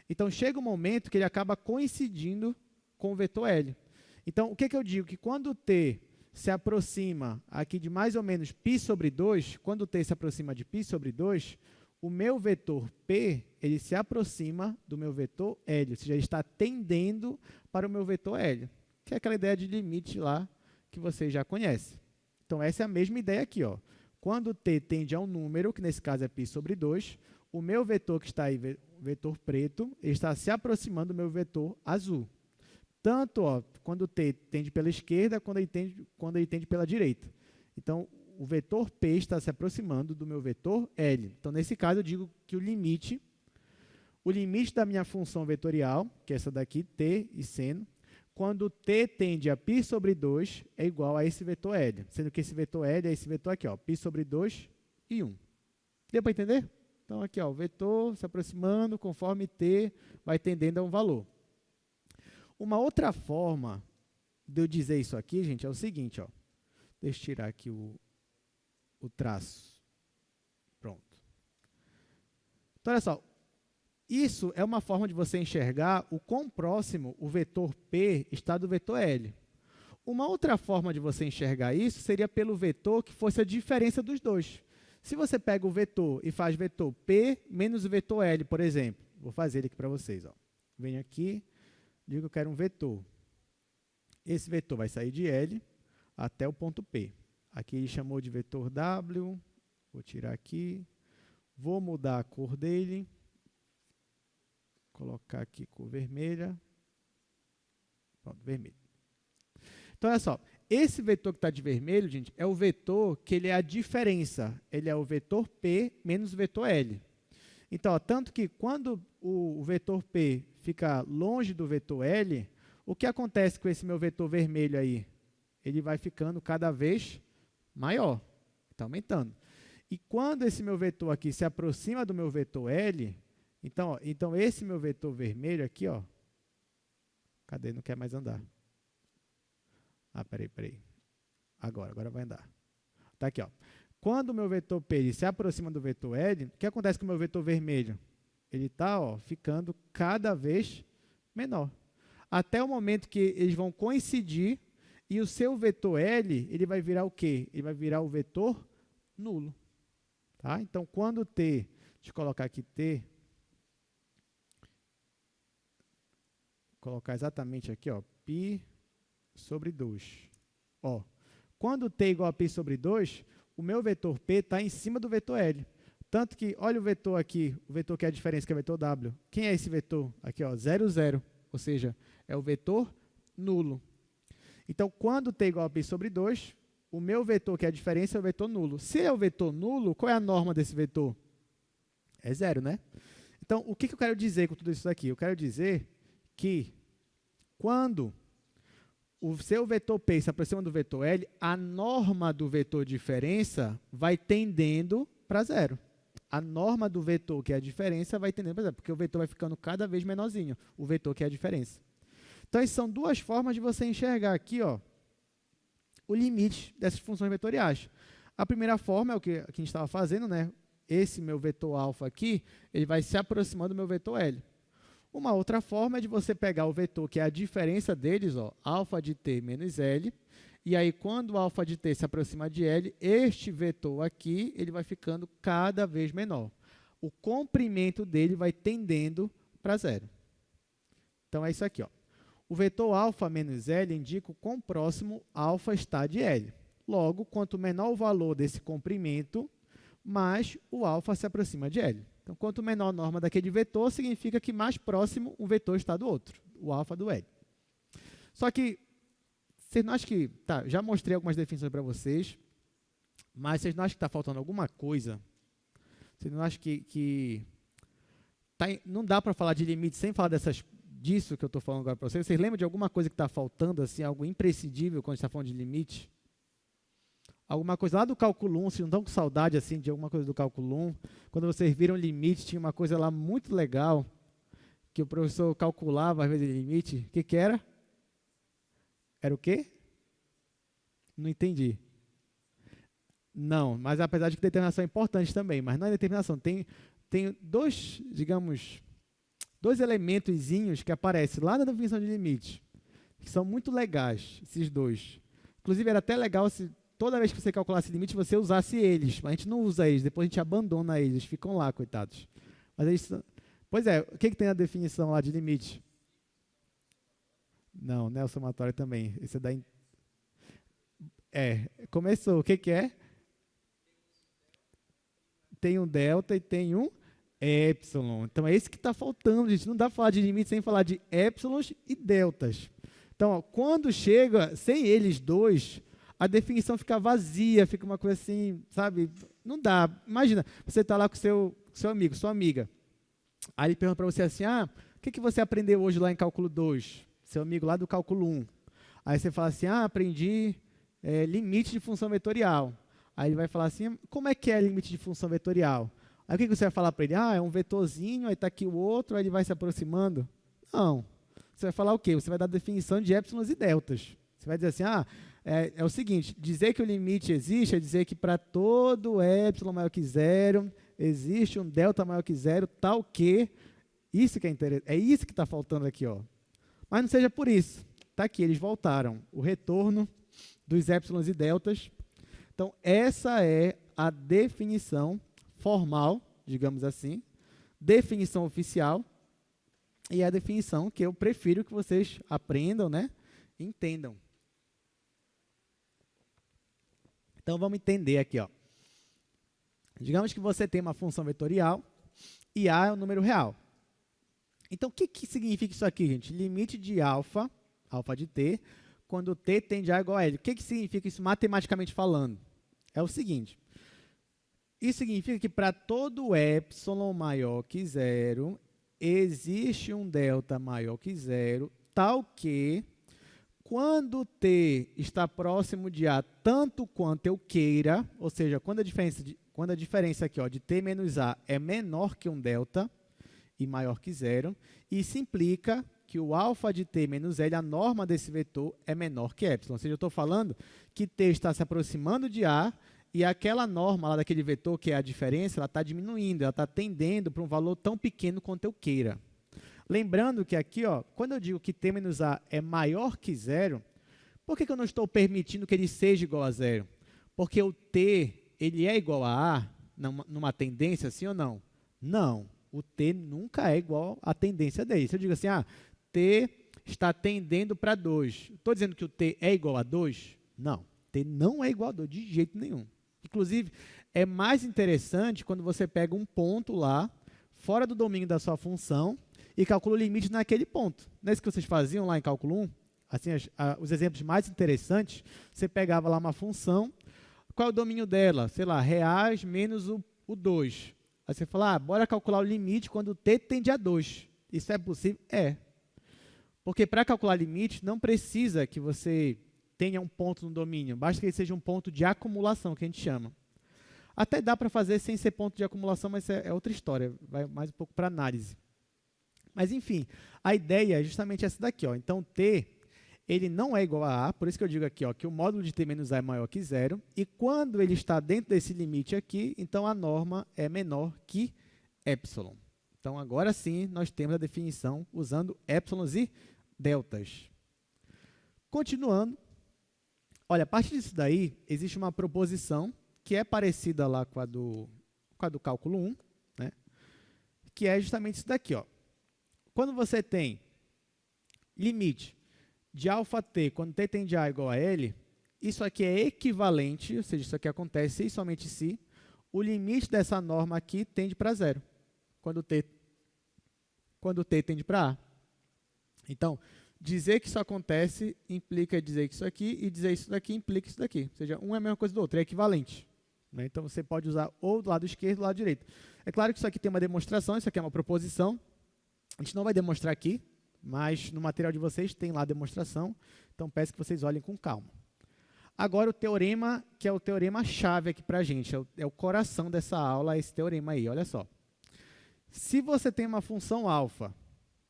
Então, chega um momento que ele acaba coincidindo com o vetor L. Então, o que eu digo? Que quando o t se aproxima aqui de mais ou menos π sobre 2, quando o t se aproxima de π sobre 2, o meu vetor P, ele se aproxima do meu vetor L, ou seja, ele está tendendo para o meu vetor L, que é aquela ideia de limite lá que vocês já conhecem. Então, essa é a mesma ideia aqui, ó. Quando t tende a um número, que nesse caso é π sobre 2, o meu vetor que está aí, vetor preto, ele está se aproximando do meu vetor azul. Tanto, ó, quando t tende pela esquerda, quando ele tende pela direita. Então, o vetor P está se aproximando do meu vetor L. Então, nesse caso, eu digo que o limite da minha função vetorial, que é essa daqui, t e seno, quando t tende a π sobre 2, é igual a esse vetor L. Sendo que esse vetor L é esse vetor aqui, ó, π sobre 2 e 1. Deu para entender? Então, aqui, ó, o vetor se aproximando conforme t vai tendendo a um valor. Uma outra forma de eu dizer isso aqui, gente, é o seguinte, ó. Deixa eu tirar aqui o traço. Pronto. Então, olha só. Isso é uma forma de você enxergar o quão próximo o vetor P está do vetor L. Uma outra forma de você enxergar isso seria pelo vetor que fosse a diferença dos dois. Se você pega o vetor e faz vetor P menos o vetor L, por exemplo. Vou fazer ele aqui para vocês, ó. Venho aqui. Digo que eu quero um vetor. Esse vetor vai sair de L até o ponto P. Aqui ele chamou de vetor W. Vou tirar aqui. Vou mudar a cor dele. colocar aqui cor vermelha. Pronto, vermelho. Então, olha só. Esse vetor que está de vermelho, gente, é o vetor que ele é a diferença. Ele é o vetor P menos o vetor L. Então, ó, tanto que quando o vetor P fica longe do vetor L, o que acontece com esse meu vetor vermelho aí? Ele vai ficando cada vez maior. Está aumentando. E quando esse meu vetor aqui se aproxima do meu vetor L, então esse meu vetor vermelho aqui, ó, cadê? Não quer mais andar. Ah, peraí. Agora vai andar. Tá aqui, ó. Quando o meu vetor P se aproxima do vetor L, o que acontece com o meu vetor vermelho? Ele está ficando cada vez menor. Até o momento que eles vão coincidir e o seu vetor L, ele vai virar o quê? Ele vai virar o vetor nulo. Tá? Então, quando T, deixa eu colocar aqui T, colocar exatamente aqui, ó, π sobre 2. Ó, quando T é igual a π sobre 2, o meu vetor P está em cima do vetor L. Tanto que, olha o vetor aqui, o vetor que é a diferença, que é o vetor W. Quem é esse vetor? Aqui, ó, 0, 0. Ou seja, é o vetor nulo. Então, quando T é igual a π sobre 2, o meu vetor, que é a diferença, é o vetor nulo. Se é o vetor nulo, qual é a norma desse vetor? É 0, né? Então, o que eu quero dizer com tudo isso aqui? Eu quero dizer que quando o seu vetor P se aproxima do vetor L, a norma do vetor diferença vai tendendo para 0. A norma do vetor, que é a diferença, vai tendendo para 0, porque o vetor vai ficando cada vez menorzinho, o vetor que é a diferença. Então, essas são duas formas de você enxergar aqui, ó, o limite dessas funções vetoriais. A primeira forma é o que a gente estava fazendo, né? Esse meu vetor alfa aqui, ele vai se aproximando do meu vetor L. Uma outra forma é de você pegar o vetor, que é a diferença deles, ó, alfa de t menos L, e aí quando o alfa de t se aproxima de L, este vetor aqui, ele vai ficando cada vez menor. O comprimento dele vai tendendo para 0. Então, é isso aqui, ó. O vetor alfa menos L indica o quão próximo alfa está de L. Logo, quanto menor o valor desse comprimento, mais o alfa se aproxima de L. Então, quanto menor a norma daquele vetor, significa que mais próximo um vetor está do outro, o alfa do L. Só que, vocês não acham que... Tá, já mostrei algumas definições para vocês, mas vocês não acham que está faltando alguma coisa? Vocês não acham que não dá para falar de limite sem falar disso que eu estou falando agora para vocês? Vocês lembram de alguma coisa que está faltando, assim, algo imprescindível quando a gente está falando de limite? Alguma coisa lá do cálculo 1, vocês não estão com saudade assim, de alguma coisa do cálculo 1? Quando vocês viram limite, tinha uma coisa lá muito legal, que o professor calculava às vezes limite. O que era? Era o quê? Não entendi. Não, mas apesar de que determinação é importante também, mas não é determinação. Tem dois, digamos, dois elementozinhos que aparecem lá na definição de limite, que são muito legais, esses dois. Inclusive, era até legal se toda vez que você calculasse limite, você usasse eles. Mas a gente não usa eles, depois a gente abandona eles, ficam lá, coitados. Mas eles, pois é, o que tem na definição lá de limite? Não, é o somatório também. Esse é da... começou. O que é? Tem um delta e tem um epsilon. Então, é esse que está faltando, gente. Não dá para falar de limite sem falar de épsilons e deltas. Então, ó, quando chega sem eles dois, a definição fica vazia, fica uma coisa assim, sabe? Não dá. Imagina, você está lá com seu amigo, sua amiga. Aí ele pergunta para você assim, o que você aprendeu hoje lá em cálculo 2? Seu amigo lá do cálculo 1. Aí você fala assim, aprendi limite de função vetorial. Aí ele vai falar assim, como é que é limite de função vetorial? Aí o que você vai falar para ele? É um vetorzinho, aí está aqui o outro, aí ele vai se aproximando. Não. Você vai falar o quê? Você vai dar a definição de épsilons e deltas. Você vai dizer assim, é o seguinte, dizer que o limite existe é dizer que para todo épsilon maior que 0, existe um delta maior que 0, tal que, isso que é interessante, é isso que está faltando aqui, ó. Mas não seja por isso. Está aqui, eles voltaram. O retorno dos épsilons e deltas. Então, essa é a definição formal, digamos assim, definição oficial, e é a definição que eu prefiro que vocês aprendam, né? Entendam. Então, vamos entender aqui, ó. Digamos que você tem uma função vetorial e A é um número real. Então, o que significa isso aqui, gente? Limite de alfa de t, quando t tende a igual a L. O que significa isso matematicamente falando? É o seguinte, isso significa que para todo epsilon maior que zero, existe um delta maior que zero, tal que, quando t está próximo de A tanto quanto eu queira, ou seja, quando a diferença aqui, ó, de t menos A é menor que um delta e maior que zero, isso implica que o alfa de t menos L, a norma desse vetor, é menor que epsilon. Ou seja, eu estou falando que t está se aproximando de A e aquela norma lá daquele vetor, que é a diferença, ela está diminuindo, ela está tendendo para um valor tão pequeno quanto eu queira. Lembrando que aqui, ó, quando eu digo que t menos A é maior que zero, por que eu não estou permitindo que ele seja igual a zero? Porque o t ele é igual a A numa tendência, sim ou não? Não. O t nunca é igual à tendência dele. Se eu digo assim, t está tendendo para 2. Estou dizendo que o t é igual a 2? Não. T não é igual a 2, de jeito nenhum. Inclusive, é mais interessante quando você pega um ponto lá, fora do domínio da sua função, e calcula o limite naquele ponto. Não é isso que vocês faziam lá em cálculo 1? Assim, os exemplos mais interessantes, você pegava lá uma função, qual é o domínio dela? Sei lá, reais menos o 2. Aí você fala, bora calcular o limite quando o t tende a 2. Isso é possível? É. Porque para calcular limite, não precisa que você tenha um ponto no domínio, basta que ele seja um ponto de acumulação, que a gente chama. Até dá para fazer sem ser ponto de acumulação, mas é outra história, vai mais um pouco para análise. Mas, enfim, a ideia é justamente essa daqui. Ó. Então, t, ele não é igual a A, por isso que eu digo aqui ó, que o módulo de t menos A é maior que zero, e quando ele está dentro desse limite aqui, então a norma é menor que epsilon. Então, agora sim, nós temos a definição usando épsilons e deltas. Continuando, olha, a partir disso daí, existe uma proposição que é parecida lá com a do cálculo 1, né? Que é justamente isso daqui. Ó. Quando você tem limite de alfa t, quando t tende a A igual a L, isso aqui é equivalente, ou seja, isso aqui acontece se e somente se o limite dessa norma aqui tende para zero, quando t tende para A. Então, dizer que isso acontece implica dizer que isso aqui, e dizer isso daqui implica isso daqui. Ou seja, um é a mesma coisa do outro, é equivalente. Né? Então, você pode usar ou do lado esquerdo ou do lado direito. É claro que isso aqui tem uma demonstração, isso aqui é uma proposição. A gente não vai demonstrar aqui, mas no material de vocês tem lá a demonstração. Então, peço que vocês olhem com calma. Agora, o teorema, que é o teorema-chave aqui para a gente, é o coração dessa aula, esse teorema aí. Olha só. Se você tem uma função alfa,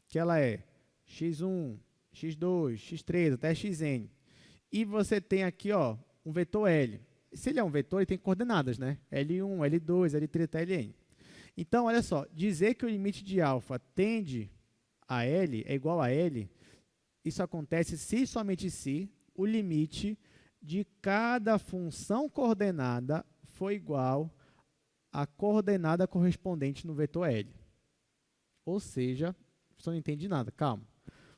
que ela é x1, x2, x3, até xn. E você tem aqui ó, um vetor L. Se ele é um vetor, ele tem coordenadas, né? L1, L2, L3 até Ln. Então, olha só, dizer que o limite de alfa tende a L, é igual a L, isso acontece se e somente se o limite de cada função coordenada for igual à coordenada correspondente no vetor L. Ou seja, você não entende nada, calma.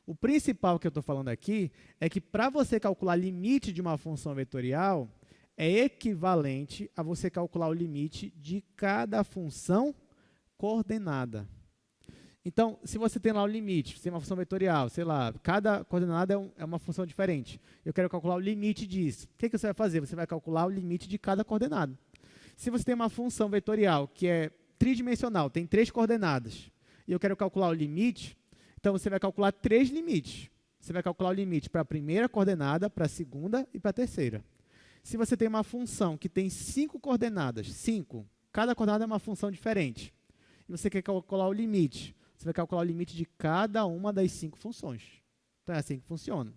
O principal que eu estou falando aqui é que para você calcular limite de uma função vetorial, é equivalente a você calcular o limite de cada função coordenada. Então, se você tem lá o limite, se tem uma função vetorial, sei lá, cada coordenada é uma função diferente. Eu quero calcular o limite disso. O que você vai fazer? Você vai calcular o limite de cada coordenada. Se você tem uma função vetorial que é tridimensional, tem 3 coordenadas, e eu quero calcular o limite, então você vai calcular 3 limites. Você vai calcular o limite para a primeira coordenada, para a segunda e para a terceira. Se você tem uma função que tem 5 coordenadas, 5, cada coordenada é uma função diferente, e você quer calcular o limite, você vai calcular o limite de cada uma das 5 funções. Então é assim que funciona.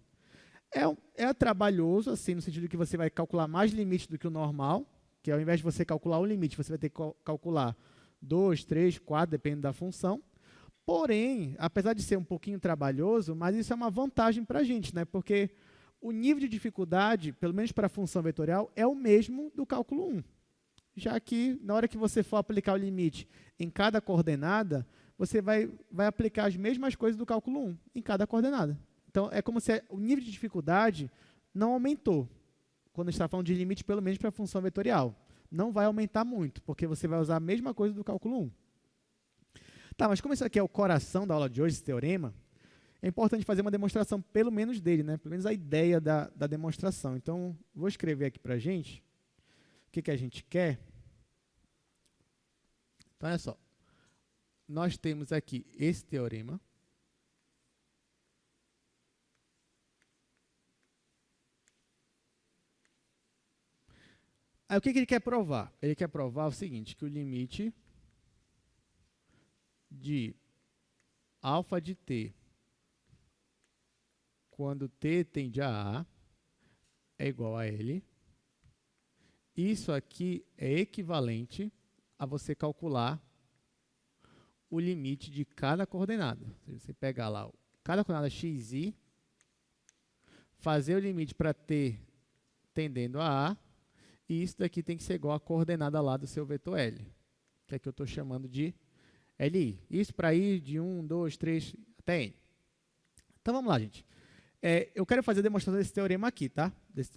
É trabalhoso, assim, no sentido que você vai calcular mais limites do que o normal, que ao invés de você calcular um limite, você vai ter que calcular 2, 3, 4, dependendo da função. Porém, apesar de ser um pouquinho trabalhoso, mas isso é uma vantagem para a gente, né? Porque o nível de dificuldade, pelo menos para a função vetorial, é o mesmo do cálculo 1. Já que, na hora que você for aplicar o limite em cada coordenada, você vai aplicar as mesmas coisas do cálculo 1 em cada coordenada. Então, é como se o nível de dificuldade não aumentou, quando a gente está falando de limite, pelo menos para a função vetorial. Não vai aumentar muito, porque você vai usar a mesma coisa do cálculo 1. Tá, mas como isso aqui é o coração da aula de hoje, esse teorema, é importante fazer uma demonstração pelo menos dele, né? Pelo menos a ideia da demonstração. Então, vou escrever aqui para a gente o que a gente quer. Então, olha só. Nós temos aqui esse teorema. Aí, o que ele quer provar? Ele quer provar o seguinte, que o limite de alfa de t, quando t tende a A, é igual a L. Isso aqui é equivalente a você calcular o limite de cada coordenada. Você pegar lá cada coordenada x, y, fazer o limite para t tendendo a A, e isso daqui tem que ser igual à coordenada lá do seu vetor L, que é que eu estou chamando de LI. Isso para ir de 1, 2, 3, até N. Então, vamos lá, gente. Eu quero fazer a demonstração desse teorema aqui, tá?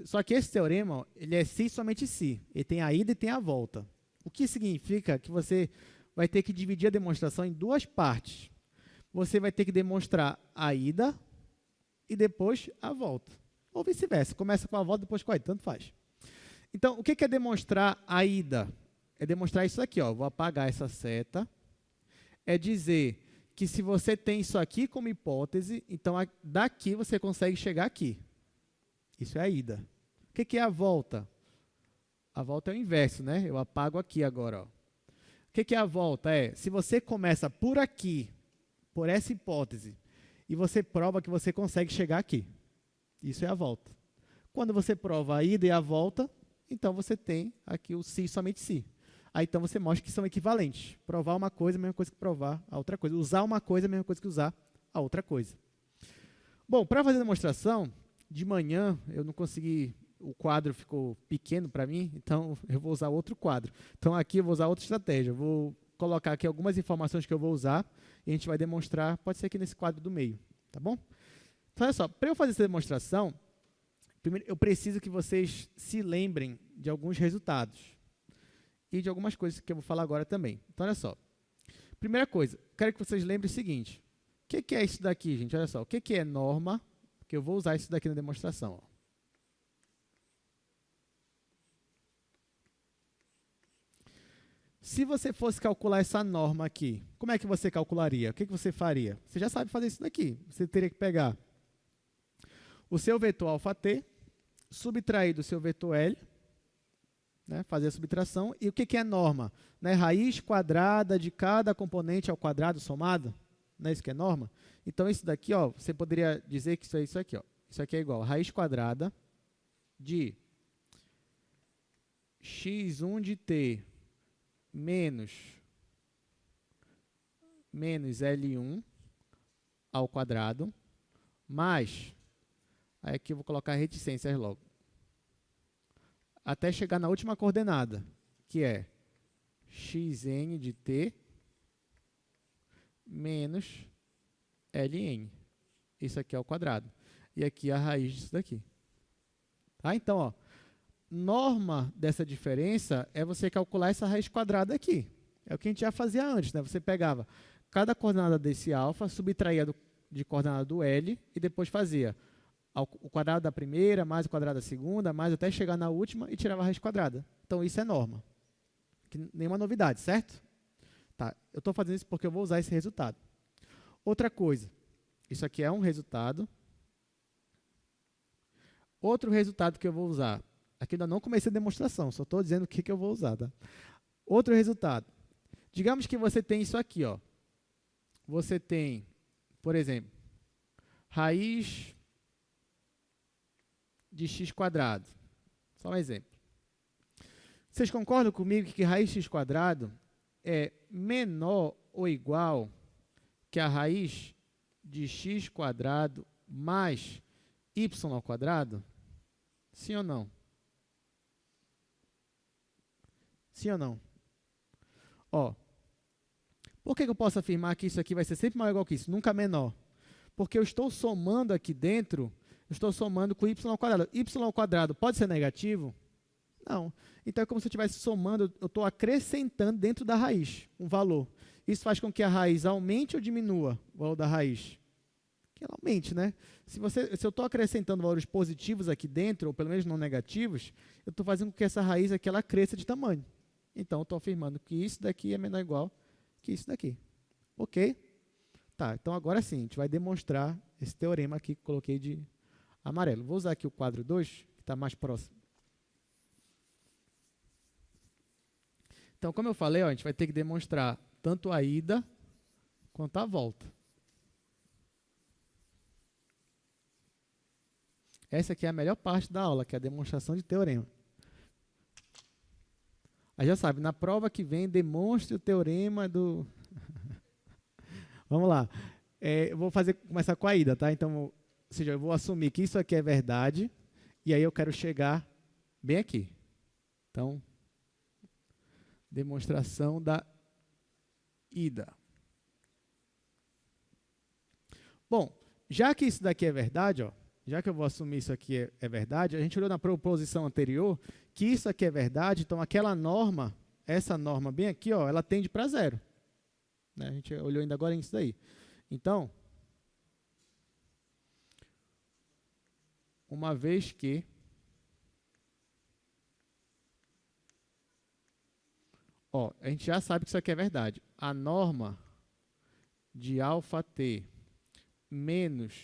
Só que esse teorema, ó, ele é si somente si. Ele tem a ida e tem a volta. O que significa que você vai ter que dividir a demonstração em duas partes. Você vai ter que demonstrar a ida e depois a volta. Ou vice-versa. Começa com a volta, depois com a ida. Tanto faz. Então, o que é demonstrar a ida? É demonstrar isso aqui, ó. Vou apagar essa seta. É dizer que se você tem isso aqui como hipótese, então daqui você consegue chegar aqui. Isso é a ida. O que é a volta? A volta é o inverso, né? Eu apago aqui agora, ó. O que é a volta? Se você começa por aqui, por essa hipótese, e você prova que você consegue chegar aqui. Isso é a volta. Quando você prova a ida e a volta, então você tem aqui o si somente si. Aí então você mostra que são equivalentes. Provar uma coisa é a mesma coisa que provar a outra coisa. Usar uma coisa é a mesma coisa que usar a outra coisa. Bom, para fazer a demonstração, de manhã eu não consegui, o quadro ficou pequeno para mim, então eu vou usar outro quadro. Então aqui eu vou usar outra estratégia. Eu vou colocar aqui algumas informações que eu vou usar e a gente vai demonstrar, pode ser aqui nesse quadro do meio, tá bom? Então olha só, para eu fazer essa demonstração, primeiro eu preciso que vocês se lembrem de alguns resultados e de algumas coisas que eu vou falar agora também. Então olha só, primeira coisa, quero que vocês lembrem o seguinte, o que é isso daqui, gente? Olha só, o que é norma, que eu vou usar isso daqui na demonstração, ó. Se você fosse calcular essa norma aqui, como é que você calcularia? O que você faria? Você já sabe fazer isso daqui. Você teria que pegar o seu vetor alφt, subtrair do seu vetor L, né, fazer a subtração. E o que é norma? Né, raiz quadrada de cada componente ao quadrado somado. Não é isso que é norma? Então, isso daqui, ó, você poderia dizer que isso aqui. Ó, isso aqui é igual a raiz quadrada de x1 de t menos L1 ao quadrado, mais, aí aqui eu vou colocar reticências logo, até chegar na última coordenada, que é xn de t menos Ln. Isso aqui é o quadrado. E aqui a raiz disso daqui. Tá? Então, ó, norma dessa diferença é você calcular essa raiz quadrada aqui. É o que a gente já fazia antes, né? Você pegava cada coordenada desse alfa, subtraía de coordenada do L e depois fazia o quadrado da primeira, mais o quadrado da segunda, mais até chegar na última e tirava a raiz quadrada. Então, isso é norma. Nenhuma novidade, certo? Tá, eu estou fazendo isso porque eu vou usar esse resultado. Outra coisa, isso aqui é um resultado. Outro resultado que eu vou usar, aqui ainda não comecei a demonstração, só estou dizendo o que eu vou usar. Tá? Outro resultado. Digamos que você tem isso aqui. Ó. Você tem, por exemplo, raiz de x quadrado. Só um exemplo. Vocês concordam comigo que raiz de x quadrado é menor ou igual que a raiz de x quadrado mais y ao quadrado? Sim ou não? Sim ou não? Ó, por que eu posso afirmar que isso aqui vai ser sempre maior ou igual que isso? Nunca menor. Porque eu estou somando aqui dentro, eu estou somando com y ao quadrado. Y ao quadrado pode ser negativo? Não. Então é como se eu estivesse somando, eu estou acrescentando dentro da raiz um valor. Isso faz com que a raiz aumente ou diminua o valor da raiz? Que ela aumente, né? Se eu estou acrescentando valores positivos aqui dentro, ou pelo menos não negativos, eu estou fazendo com que essa raiz aqui ela cresça de tamanho. Então, eu estou afirmando que isso daqui é menor ou igual que isso daqui. Ok? Tá, então agora sim, a gente vai demonstrar esse teorema aqui que eu coloquei de amarelo. Vou usar aqui o quadro 2, que está mais próximo. Então, como eu falei, ó, a gente vai ter que demonstrar tanto a ida quanto a volta. Essa aqui é a melhor parte da aula, que é a demonstração de teorema. Aí já sabe, na prova que vem, demonstre o teorema do... Vamos lá. Eu vou começar com a ida, tá? Então, ou seja, eu vou assumir que isso aqui é verdade, e aí eu quero chegar bem aqui. Então, demonstração da ida. Bom, já que isso daqui é verdade, ó, já que eu vou assumir isso aqui é verdade, a gente olhou na proposição anterior que isso aqui é verdade, então aquela norma, essa norma bem aqui, ó, ela tende para zero. Né? A gente olhou ainda agora nisso daí. Então, uma vez que ó, a gente já sabe que isso aqui é verdade. A norma de αt menos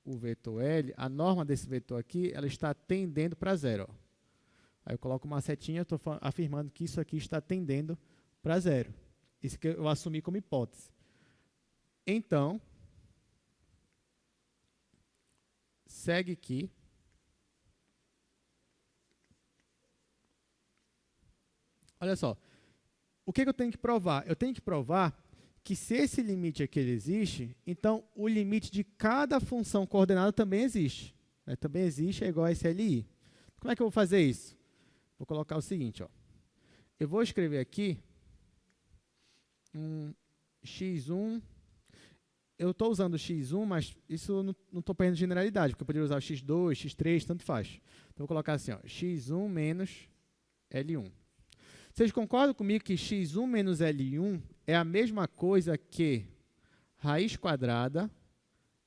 o vetor L, a norma desse vetor aqui, ela está tendendo para zero. Ó. Aí eu coloco uma setinha, estou afirmando que isso aqui está tendendo para zero. Isso que eu assumi como hipótese. Então, segue que olha só, o que eu tenho que provar? Eu tenho que provar que se esse limite aqui ele existe, então o limite de cada função coordenada também existe. Né? Também existe, é igual a esse LI. Como é que eu vou fazer isso? Vou colocar o seguinte, ó. Eu vou escrever aqui um x1. Eu estou usando x1, mas isso não estou perdendo generalidade, porque eu poderia usar o x2, x3, tanto faz. Então, vou colocar assim, ó, x1 menos L1. Vocês concordam comigo que x1 menos L1 é a mesma coisa que raiz quadrada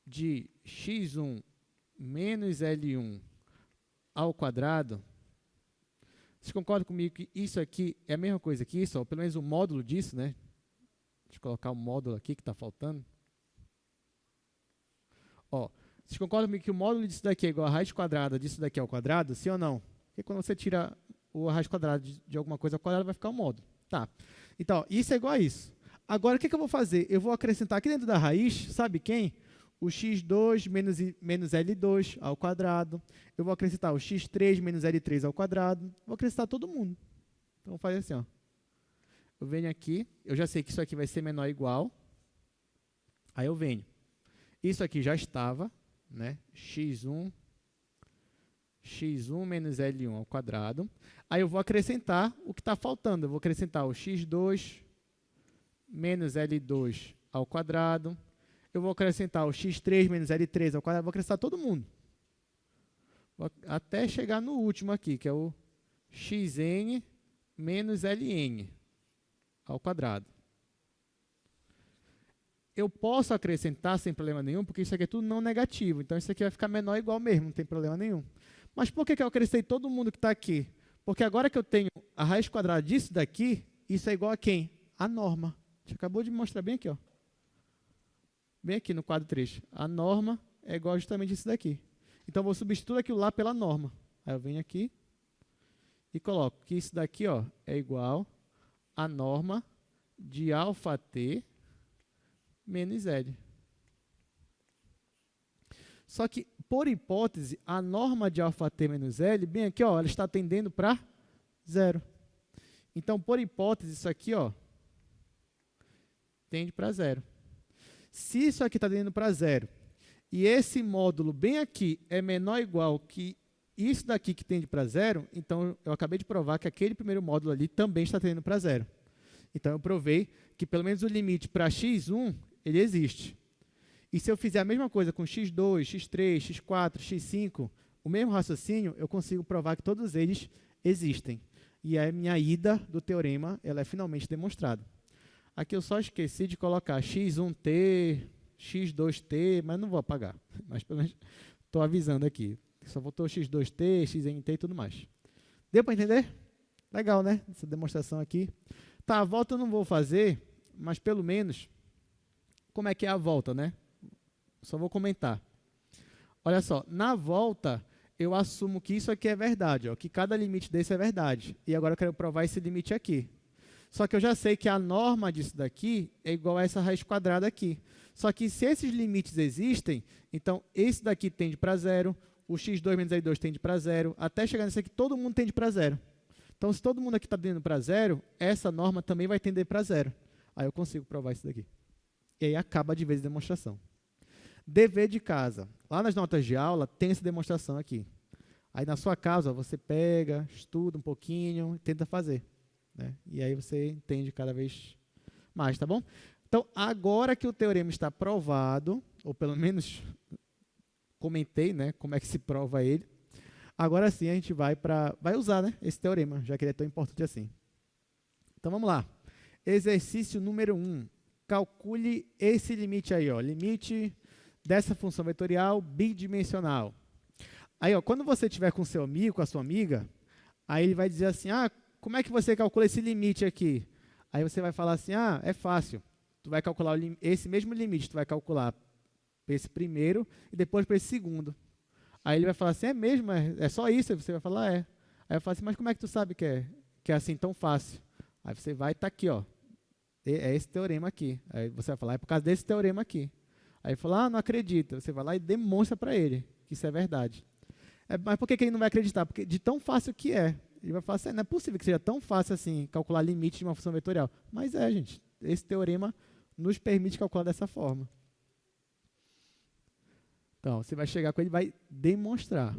de x1 menos L1 ao quadrado? Vocês concordam comigo que isso aqui é a mesma coisa que isso? Ou pelo menos o módulo disso, né? Deixa eu colocar o módulo aqui que está faltando. Ó, vocês concordam comigo que o módulo disso daqui é igual a raiz quadrada disso daqui ao quadrado? Sim ou não? Porque quando você tira a raiz quadrada de alguma coisa ao quadrado, vai ficar um módulo. Tá. Então, isso é igual a isso. Agora, o que eu vou fazer? Eu vou acrescentar aqui dentro da raiz, sabe quem? O x2 menos L2 ao quadrado. Eu vou acrescentar o x3 menos L3 ao quadrado. Vou acrescentar todo mundo. Então, vou fazer assim, ó. Eu venho aqui, eu já sei que isso aqui vai ser menor ou igual. Aí eu venho. Isso aqui já estava, né? x1 menos L1 ao quadrado. Aí eu vou acrescentar o que está faltando. Eu vou acrescentar o x2 menos L2 ao quadrado. Eu vou acrescentar o x3 menos L3 ao quadrado. Vou acrescentar todo mundo. Até chegar no último aqui, que é o xn menos Ln ao quadrado. Eu posso acrescentar sem problema nenhum, porque isso aqui é tudo não negativo. Então, isso aqui vai ficar menor ou igual mesmo, não tem problema nenhum. Mas por que eu acrescentei todo mundo que está aqui? Porque agora que eu tenho a raiz quadrada disso daqui, isso é igual a quem? A norma. A gente acabou de mostrar bem aqui, ó. Bem aqui no quadro 3. A norma é igual justamente isso daqui. Então, eu vou substituir aquilo lá pela norma. Aí eu venho aqui e coloco que isso daqui, ó, é igual a norma de αt menos L. Só que, por hipótese, a norma de αt menos L, bem aqui, ó, ela está tendendo para zero. Então, por hipótese, isso aqui, ó, tende para zero. Se isso aqui está tendendo para zero, e esse módulo bem aqui é menor ou igual que isso daqui que tende para zero, então eu acabei de provar que aquele primeiro módulo ali também está tendendo para zero. Então, eu provei que pelo menos o limite para x1, ele existe. E se eu fizer a mesma coisa com x2, x3, x4, x5, o mesmo raciocínio, eu consigo provar que todos eles existem. E a minha ida do teorema ela é finalmente demonstrada. Aqui eu só esqueci de colocar x1t, x2t, mas não vou apagar. Mas pelo menos estou avisando aqui. Só voltou x2t, xnt e tudo mais. Deu para entender? Legal, né? Essa demonstração aqui. Tá, a volta eu não vou fazer, mas pelo menos, como é que é a volta, né? Só vou comentar. Olha só, na volta, eu assumo que isso aqui é verdade, ó, que cada limite desse é verdade. E agora eu quero provar esse limite aqui. Só que eu já sei que a norma disso daqui é igual a essa raiz quadrada aqui. Só que se esses limites existem, então esse daqui tende para zero, o x2 menos y2 tende para zero, até chegar nesse aqui, todo mundo tende para zero. Então, se todo mundo aqui está tendendo para zero, essa norma também vai tender para zero. Aí eu consigo provar isso daqui. E aí acaba de vez a demonstração. Dever de casa. Lá nas notas de aula tem essa demonstração aqui. Aí na sua casa, ó, você pega, estuda um pouquinho e tenta fazer. Né? E aí você entende cada vez mais, tá bom? Então, agora que o teorema está provado, ou pelo menos comentei, né, como é que se prova ele, agora sim a gente vai usar, né, esse teorema, já que ele é tão importante assim. Então vamos lá. Exercício número 1. Calcule esse limite aí, ó, limite dessa função vetorial bidimensional. Aí, ó, quando você estiver com seu amigo, com a sua amiga, aí ele vai dizer assim, como é que você calcula esse limite aqui? Aí você vai falar assim, é fácil. Tu vai calcular esse mesmo limite, tu vai calcular para esse primeiro e depois para esse segundo. Aí ele vai falar assim, é mesmo? É só isso? Aí você vai falar, é. Aí eu falo assim, mas como é que tu sabe que é assim tão fácil? Aí você vai, tá aqui, ó. É esse teorema aqui. Aí você vai falar, é por causa desse teorema aqui. Aí ele fala, não acredita. Você vai lá e demonstra para ele que isso é verdade. Mas por que ele não vai acreditar? Porque de tão fácil que é. Ele vai falar assim, não é possível que seja tão fácil assim calcular limite de uma função vetorial. Mas gente. Esse teorema nos permite calcular dessa forma. Então, você vai chegar com ele e vai demonstrar.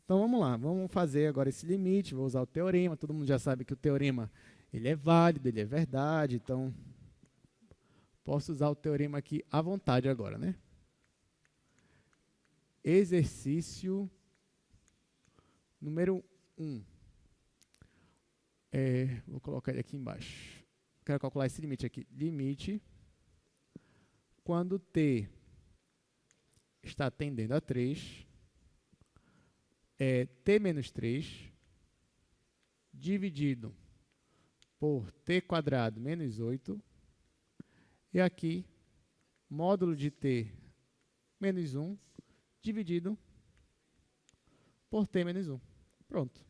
Então, vamos lá. Vamos fazer agora esse limite. Vou usar o teorema. Todo mundo já sabe que o teorema ele é válido, ele é verdade. Então, posso usar o teorema aqui à vontade agora, né? Exercício número 1. Vou colocar ele aqui embaixo. Quero calcular esse limite aqui. Limite quando t está tendendo a 3 é t menos 3 dividido por t quadrado menos 8 e aqui módulo de t menos 1 dividido por t menos 1. Pronto.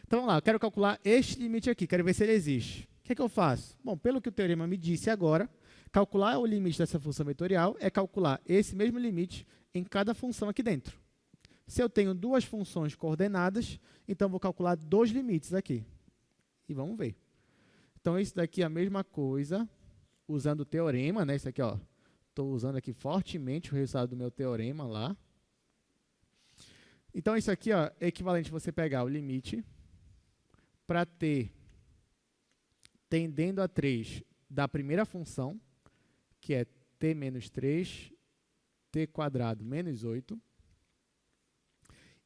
Então, vamos lá. Eu quero calcular este limite aqui. Quero ver se ele existe. O que é que eu faço? Bom, pelo que o teorema me disse agora, calcular o limite dessa função vetorial é calcular esse mesmo limite em cada função aqui dentro. Se eu tenho duas funções coordenadas, então vou calcular dois limites aqui. E vamos ver. Então, isso daqui é a mesma coisa, usando o teorema, né? Isso aqui, ó. Estou usando aqui fortemente o resultado do meu teorema lá. Então, isso aqui, ó, é equivalente a você pegar o limite para t tendendo a 3 da primeira função, que é t menos 3, t quadrado menos 8,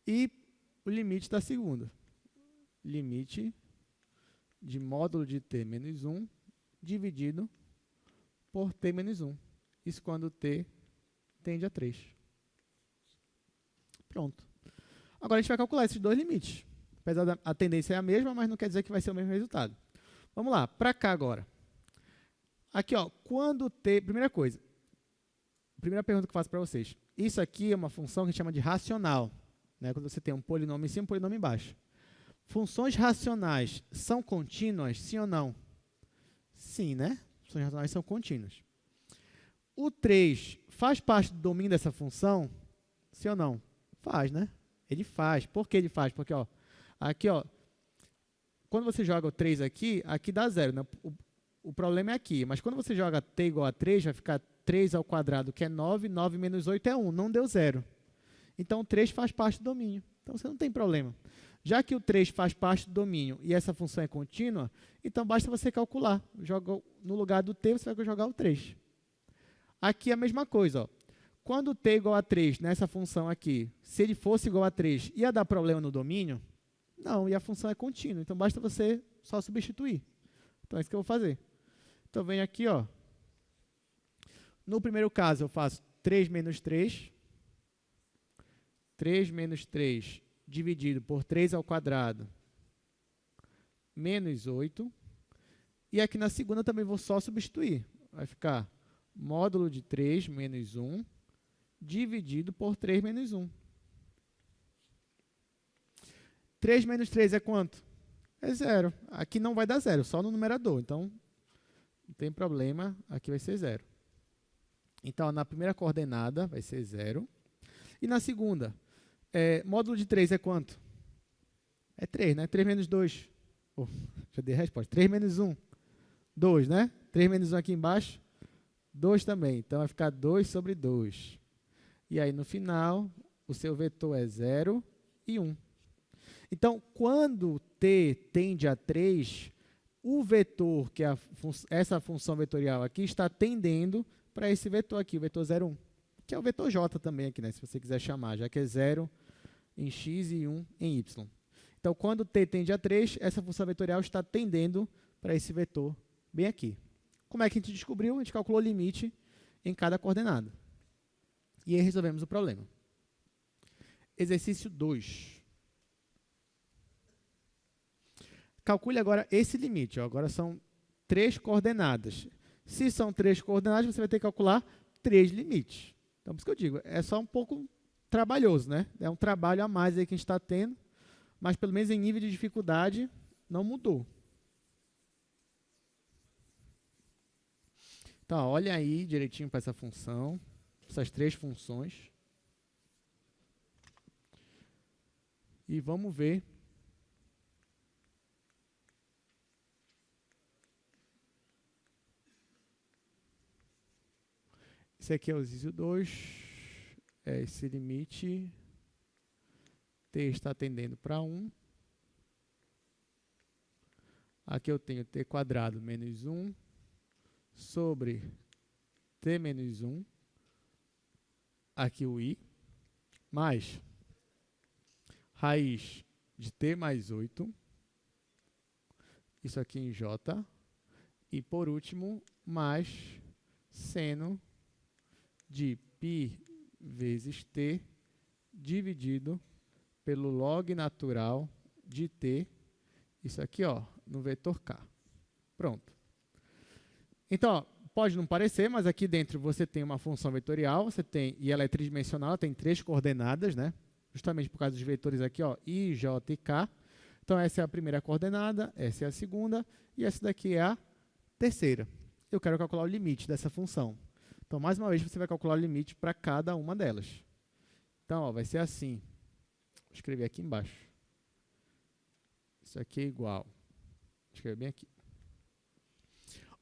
e o limite da segunda. Limite de módulo de t menos 1 dividido por t menos 1. Isso quando t tende a 3. Pronto. Agora a gente vai calcular esses dois limites. Apesar da a tendência é a mesma, mas não quer dizer que vai ser o mesmo resultado. Vamos lá, para cá agora. Aqui, ó, quando t... Primeira coisa. Primeira pergunta que eu faço para vocês. Isso aqui é uma função que a gente chama de racional. Né? Quando você tem um polinômio em cima e um polinômio embaixo. Funções racionais são contínuas, sim ou não? Sim, né? Funções racionais são contínuas. O 3 faz parte do domínio dessa função? Sim ou não? Faz, né? Ele faz. Por que ele faz? Porque, ó, aqui, ó, quando você joga o 3 aqui, aqui dá 0. Né? O problema é aqui. Mas quando você joga t igual a 3, vai ficar 3 ao quadrado, que é 9. 9 menos 8 é 1. Não deu 0. Então, o 3 faz parte do domínio. Então, você não tem problema. Já que o 3 faz parte do domínio e essa função é contínua, então basta você calcular. Joga no lugar do t, você vai jogar o 3. Aqui é a mesma coisa. Ó. Quando t igual a 3 nessa função aqui, se ele fosse igual a 3, ia dar problema no domínio? Não, e a função é contínua, então basta você só substituir. Então é isso que eu vou fazer. Então, venho aqui, ó. No primeiro caso, eu faço 3 menos 3. 3 menos 3 dividido por 3 ao quadrado, menos 8. E aqui na segunda também vou só substituir. Vai ficar módulo de 3 menos 1 dividido por 3 menos 1. 3 menos 3 é quanto? É 0. Aqui não vai dar 0, só no numerador. Então, não tem problema, aqui vai ser 0. Então, na primeira coordenada vai ser 0. E na segunda, módulo de 3 é quanto? É 3, né? 3 menos 2. Oh, já dei a resposta. 3 menos 1. 2, né? 3 menos 1 aqui embaixo. 2 também. Então, vai ficar 2 sobre 2. E aí, no final, o seu vetor é 0 e 1. Então, quando t tende a 3, o vetor, que é essa função vetorial aqui, está tendendo para esse vetor aqui, o vetor 0, 1. Que é o vetor j também aqui, né? Se você quiser chamar, já que é 0 em x e 1 em y. Então, quando t tende a 3, essa função vetorial está tendendo para esse vetor bem aqui. Como é que a gente descobriu? A gente calculou o limite em cada coordenada. E aí resolvemos o problema. Exercício 2. Calcule agora esse limite. Ó. Agora são 3 coordenadas. Se são 3 coordenadas, você vai ter que calcular 3 limites. Então, por isso que eu digo, é só um pouco trabalhoso, né? É um trabalho a mais aí que a gente está tendo, mas pelo menos em nível de dificuldade não mudou. Então, ó, olha aí direitinho para essa função, essas 3 funções. E vamos ver. Esse aqui é o exercício 2, é esse limite, t está tendendo para 1. Aqui eu tenho t quadrado menos 1 sobre t menos 1, aqui o i, mais raiz de t mais 8, isso aqui em j, e por último, mais seno de π vezes t dividido pelo log natural de t, isso aqui ó, no vetor k. Pronto. Então, ó, pode não parecer, mas aqui dentro você tem uma função vetorial, você tem, e ela é tridimensional, ela tem 3 coordenadas, né? Justamente por causa dos vetores aqui, ó, i, j e k. Então, essa é a primeira coordenada, essa é a segunda, e essa daqui é a terceira. Eu quero calcular o limite dessa função. Então, mais uma vez, você vai calcular o limite para cada uma delas. Então, ó, vai ser assim. Vou escrever aqui embaixo. Isso aqui é igual. Vou escrever bem aqui.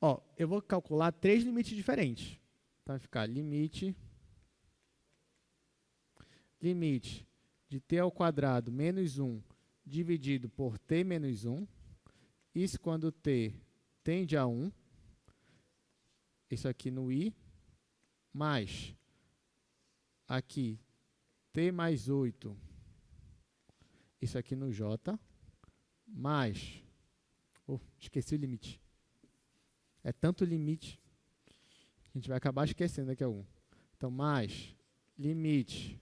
Ó, eu vou calcular 3 limites diferentes. Então, vai ficar limite de t ao quadrado menos 1 dividido por t menos 1. Isso quando t tende a 1. Isso aqui no i. Mais, aqui, t mais 8, isso aqui no j, mais, esqueci o limite. É tanto limite, a gente vai acabar esquecendo aqui algum. Então, mais, limite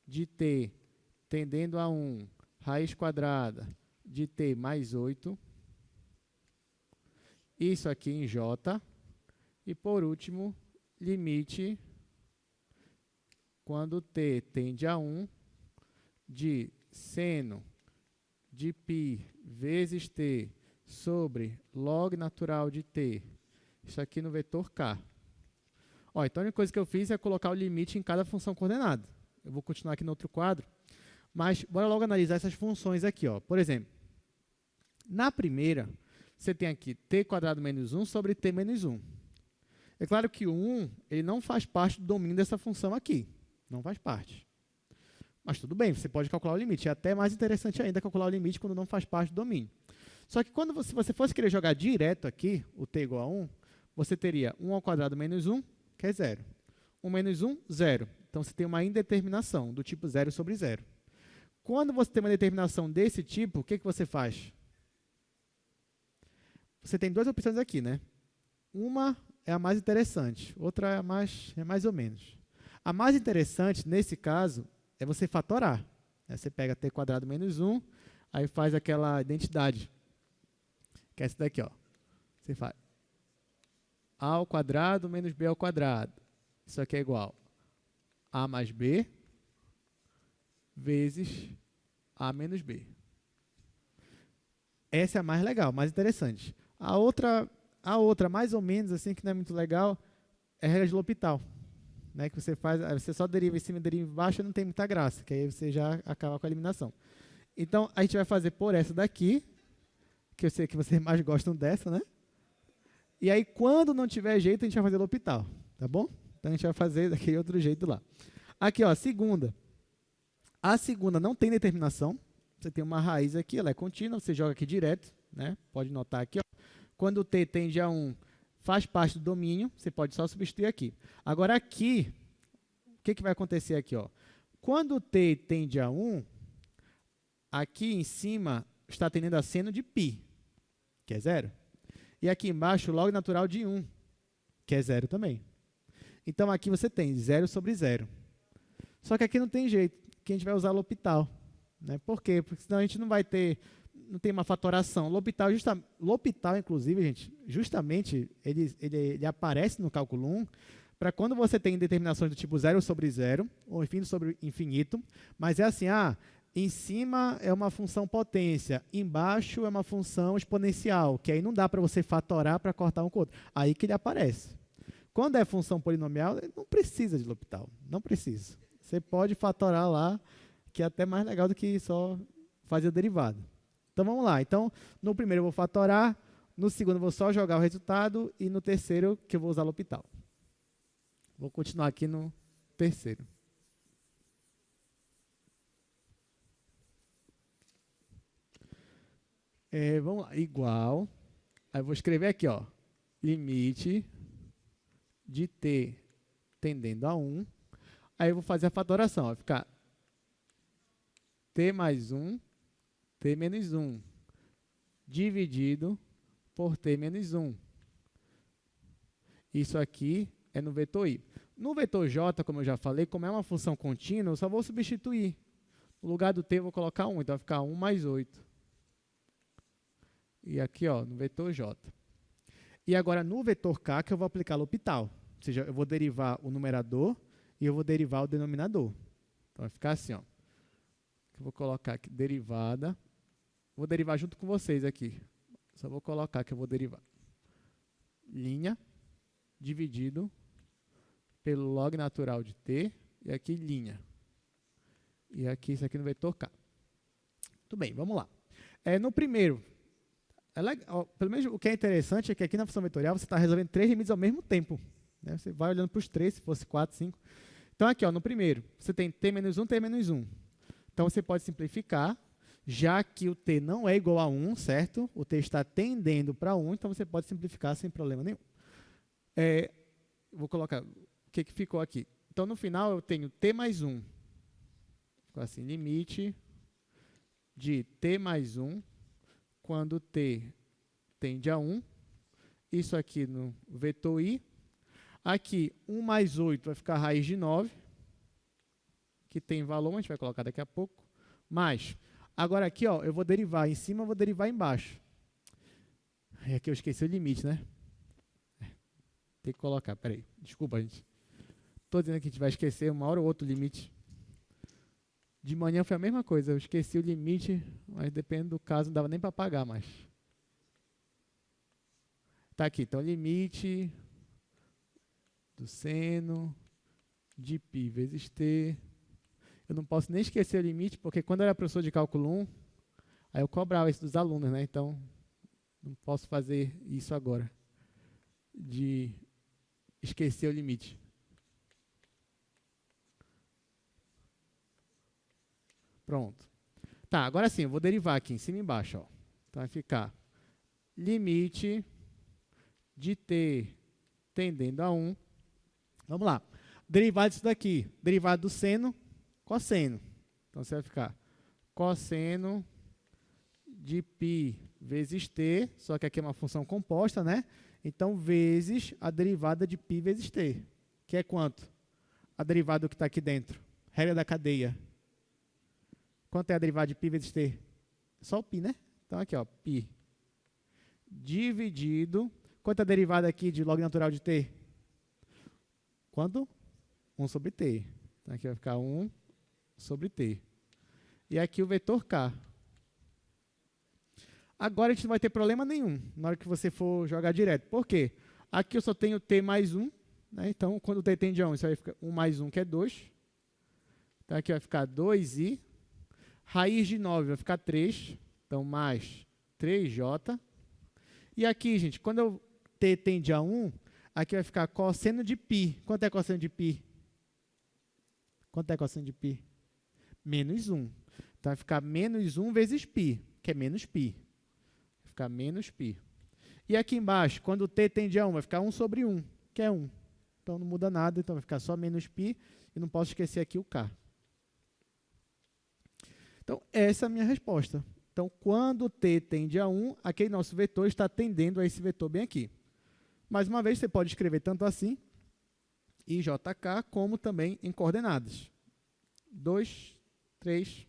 de t tendendo a 1, raiz quadrada de t mais 8, isso aqui em j, e por último, limite, quando t tende a 1, de seno de π vezes t sobre log natural de t. Isso aqui no vetor k. Ó, então, a única coisa que eu fiz é colocar o limite em cada função coordenada. Eu vou continuar aqui no outro quadro. Mas, bora logo analisar essas funções aqui. Ó. Por exemplo, na primeira, você tem aqui t quadrado menos 1 sobre t menos 1. É claro que o 1 ele não faz parte do domínio dessa função aqui. Não faz parte. Mas tudo bem, você pode calcular o limite. É até mais interessante ainda calcular o limite quando não faz parte do domínio. Só que quando você fosse querer jogar direto aqui, o t igual a 1, você teria 1 ao quadrado menos 1, que é 0. 1 menos 1, 0. Então, você tem uma indeterminação do tipo 0 sobre 0. Quando você tem uma determinação desse tipo, o que você faz? Você tem duas opções aqui, né? Uma é a mais interessante, outra é mais ou menos. A mais interessante, nesse caso, é você fatorar. Você pega t quadrado menos 1, aí faz aquela identidade, que é essa daqui, ó. Você faz a ao quadrado menos b ao quadrado. Isso aqui é igual a mais b vezes a menos b. Essa é a mais legal, mais interessante. A outra, mais ou menos, assim, que não é muito legal, é a regra de L'Hopital. Né, que você faz, você só deriva em cima e deriva embaixo, não tem muita graça, que aí você já acaba com a eliminação. Então, a gente vai fazer por essa daqui, que eu sei que vocês mais gostam dessa, né? E aí, quando não tiver jeito, a gente vai fazer L'Hopital, tá bom? Então, a gente vai fazer daquele outro jeito lá. Aqui, ó, segunda. A segunda não tem determinação. Você tem uma raiz aqui, ela é contínua, você joga aqui direto, né? Pode notar aqui, ó. Quando o t tende a 1, faz parte do domínio, você pode só substituir aqui. Agora, aqui, o que vai acontecer aqui, ó? Quando o t tende a 1, aqui em cima está tendendo a seno de π, que é 0. E aqui embaixo, log natural de 1, que é 0 também. Então, aqui você tem 0 sobre 0. Só que aqui não tem jeito, que a gente vai usar L'Hopital. Né? Por quê? Porque senão a gente não vai ter, não tem uma fatoração. L'Hopital, inclusive, gente, justamente, ele aparece no cálculo 1 para quando você tem determinações do tipo 0 sobre 0, ou infinito sobre infinito, mas é assim, em cima é uma função potência, embaixo é uma função exponencial, que aí não dá para você fatorar para cortar um com o outro. Aí que ele aparece. Quando é função polinomial, não precisa de L'Hopital, não precisa. Você pode fatorar lá, que é até mais legal do que só fazer a derivada. Então, vamos lá. Então, no primeiro eu vou fatorar, no segundo eu vou só jogar o resultado, e no terceiro que eu vou usar L'Hopital. Vou continuar aqui no terceiro. Vamos lá, igual. Aí eu vou escrever aqui, ó, limite de t tendendo a 1. Aí eu vou fazer a fatoração, vai ficar t mais 1, t menos 1, dividido por t menos 1. Isso aqui é no vetor i. No vetor j, como eu já falei, como é uma função contínua, eu só vou substituir. No lugar do t, eu vou colocar 1, então vai ficar 1 mais 8. E aqui, ó, no vetor j. E agora, no vetor k, que eu vou aplicar L'Hopital. Ou seja, eu vou derivar o numerador e eu vou derivar o denominador. Então, vai ficar assim, ó. Eu vou colocar aqui, derivada. Vou derivar junto com vocês aqui. Só vou colocar que eu vou derivar. Linha dividido pelo log natural de t. E aqui, linha. E aqui, isso aqui no vetor k. Muito bem, vamos lá. No primeiro, pelo menos o que é interessante é que aqui na função vetorial você está resolvendo 3 limites ao mesmo tempo. Né? Você vai olhando para os 3, se fosse 4, 5. Então, aqui, ó, no primeiro, você tem t menos 1, t menos 1. Então, você pode simplificar, já que o t não é igual a 1, certo? O t está tendendo para 1, então você pode simplificar sem problema nenhum. Vou colocar o que ficou aqui. Então, no final, eu tenho t mais 1. Ficou assim, limite de t mais 1 quando t tende a 1. Isso aqui no vetor i. Aqui, 1 mais 8 vai ficar a raiz de 9, que tem valor, a gente vai colocar daqui a pouco. Mas, agora aqui, ó, eu vou derivar em cima, eu vou derivar embaixo. E aqui eu esqueci o limite, né? Tem que colocar, peraí. Desculpa, gente. Estou dizendo que a gente vai esquecer uma hora ou outra o limite. De manhã foi a mesma coisa, eu esqueci o limite, mas depende do caso, não dava nem para pagar mais. Tá aqui, então limite do seno de π vezes t. Eu não posso nem esquecer o limite, porque quando eu era professor de cálculo 1, aí eu cobrava isso dos alunos, né? Então, não posso fazer isso agora, de esquecer o limite. Pronto. Tá, agora sim, eu vou derivar aqui em cima e embaixo, ó. Então, vai ficar limite de t tendendo a 1. Vamos lá. Derivado disso daqui. Derivado do seno, cosseno. Então, você vai ficar cosseno de π vezes t, só que aqui é uma função composta, né? Então, vezes a derivada de π vezes t, que é quanto? A derivada que está aqui dentro. Regra da cadeia. Quanto é a derivada de π vezes t? Só o π, né? Então, aqui, ó, π. Dividido. Quanto é a derivada aqui de log natural de t? Quanto? 1 sobre t. Então, aqui vai ficar 1 sobre t. E aqui o vetor k. Agora a gente não vai ter problema nenhum na hora que você for jogar direto. Por quê? Aqui eu só tenho t mais 1. Né? Então, quando o t tende a 1, isso vai ficar 1 mais 1, que é 2. Então, aqui vai ficar 2i. Raiz de 9 vai ficar 3. Então, mais 3j. E aqui, gente, quando o t tende a 1, aqui vai ficar cosseno de π. Quanto é cosseno de π? Quanto é cosseno de π? Menos 1. Então, vai ficar menos 1 vezes π, que é menos π. Vai ficar menos π. E aqui embaixo, quando o t tende a 1, vai ficar 1 sobre 1, que é 1. Então, não muda nada, então vai ficar só menos π. E não posso esquecer aqui o k. Então, essa é a minha resposta. Então, quando t tende a 1, aquele nosso vetor está tendendo a esse vetor bem aqui. Mais uma vez, você pode escrever tanto assim, ijk, como também em coordenadas. 2, 3,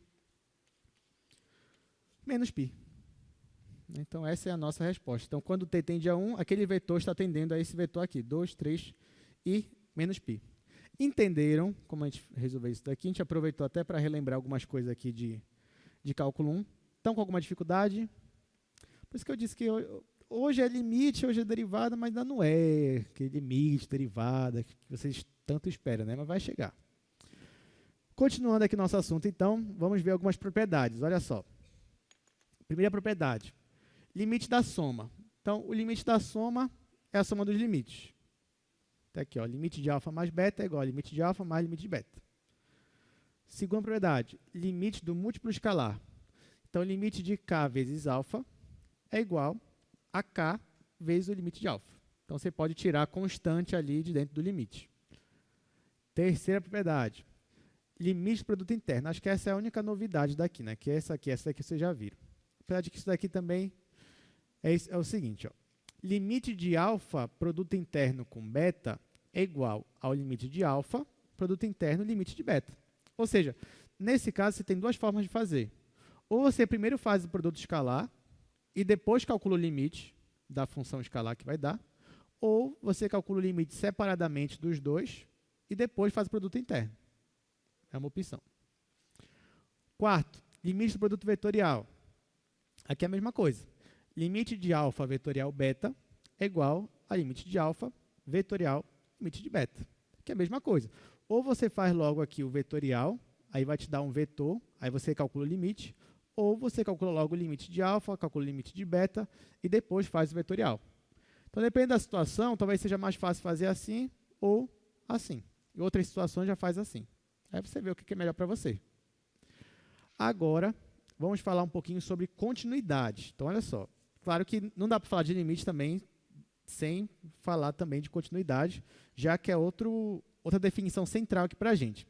menos π. Então, essa é a nossa resposta. Então, quando t tende a 1, aquele vetor está tendendo a esse vetor aqui. 2, 3 e menos π. Entenderam como a gente resolveu isso daqui? A gente aproveitou até para relembrar algumas coisas aqui de cálculo 1. Estão com alguma dificuldade? Por isso que eu disse que hoje é limite, hoje é derivada, mas ainda não é aquele limite, derivada, que vocês tanto esperam, né? Mas vai chegar. Continuando aqui nosso assunto, então, vamos ver algumas propriedades. Olha só. Primeira propriedade, limite da soma. Então, o limite da soma é a soma dos limites. Está aqui, ó, limite de alfa mais beta é igual a limite de alfa mais limite de beta. Segunda propriedade, limite do múltiplo escalar. Então, o limite de k vezes alfa é igual a k vezes o limite de alfa. Então, você pode tirar a constante ali de dentro do limite. Terceira propriedade, limite do produto interno. Acho que essa é a única novidade daqui, né? Que essa daqui vocês já viram. Apesar de que isso daqui também é o seguinte, ó. Limite de alfa, produto interno com beta, é igual ao limite de alfa, produto interno, limite de beta. Ou seja, nesse caso, você tem duas formas de fazer. Ou você primeiro faz o produto escalar e depois calcula o limite da função escalar que vai dar, ou você calcula o limite separadamente dos dois e depois faz o produto interno. É uma opção. Quarto, limite do produto vetorial. Aqui é a mesma coisa. Limite de alfa vetorial beta é igual a limite de alfa vetorial limite de beta. Que é a mesma coisa. Ou você faz logo aqui o vetorial, aí vai te dar um vetor, aí você calcula o limite, ou você calcula logo o limite de alfa, calcula o limite de beta e depois faz o vetorial. Então, dependendo da situação, talvez seja mais fácil fazer assim ou assim. Em outras situações já faz assim. Aí você vê o que é melhor para você. Agora, vamos falar um pouquinho sobre continuidade. Então, olha só. Claro que não dá para falar de limite também sem falar também de continuidade, já que é outra definição central aqui para a gente.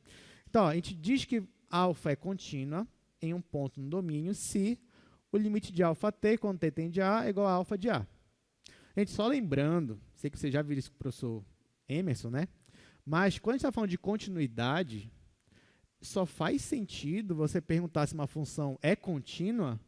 Então, ó, a gente diz que alfa é contínua em um ponto no domínio se o limite de alfa t, quando t tende a A, é igual a alfa de A. Gente, só lembrando, sei que você já viu isso com o professor Emerson, né? Mas quando a gente está falando de continuidade, só faz sentido você perguntar se uma função é contínua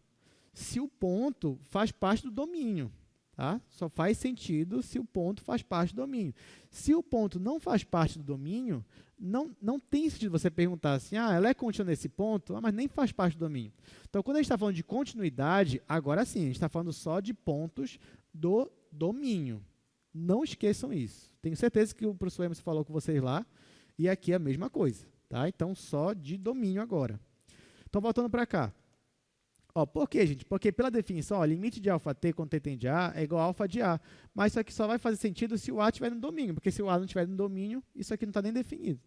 se o ponto faz parte do domínio. Tá? Só faz sentido se o ponto faz parte do domínio. Se o ponto não faz parte do domínio, não tem sentido você perguntar assim, ela é contínua nesse ponto, mas nem faz parte do domínio. Então, quando a gente está falando de continuidade, agora sim, a gente está falando só de pontos do domínio. Não esqueçam isso. Tenho certeza que o professor Emerson falou com vocês lá, e aqui é a mesma coisa. Tá? Então, só de domínio agora. Então, voltando para cá. Por quê, gente? Porque pela definição, limite de alfa t quando t tende a A é igual a alfa de A. Mas isso aqui só vai fazer sentido se o A estiver no domínio. Porque se o A não estiver no domínio, isso aqui não está nem definido.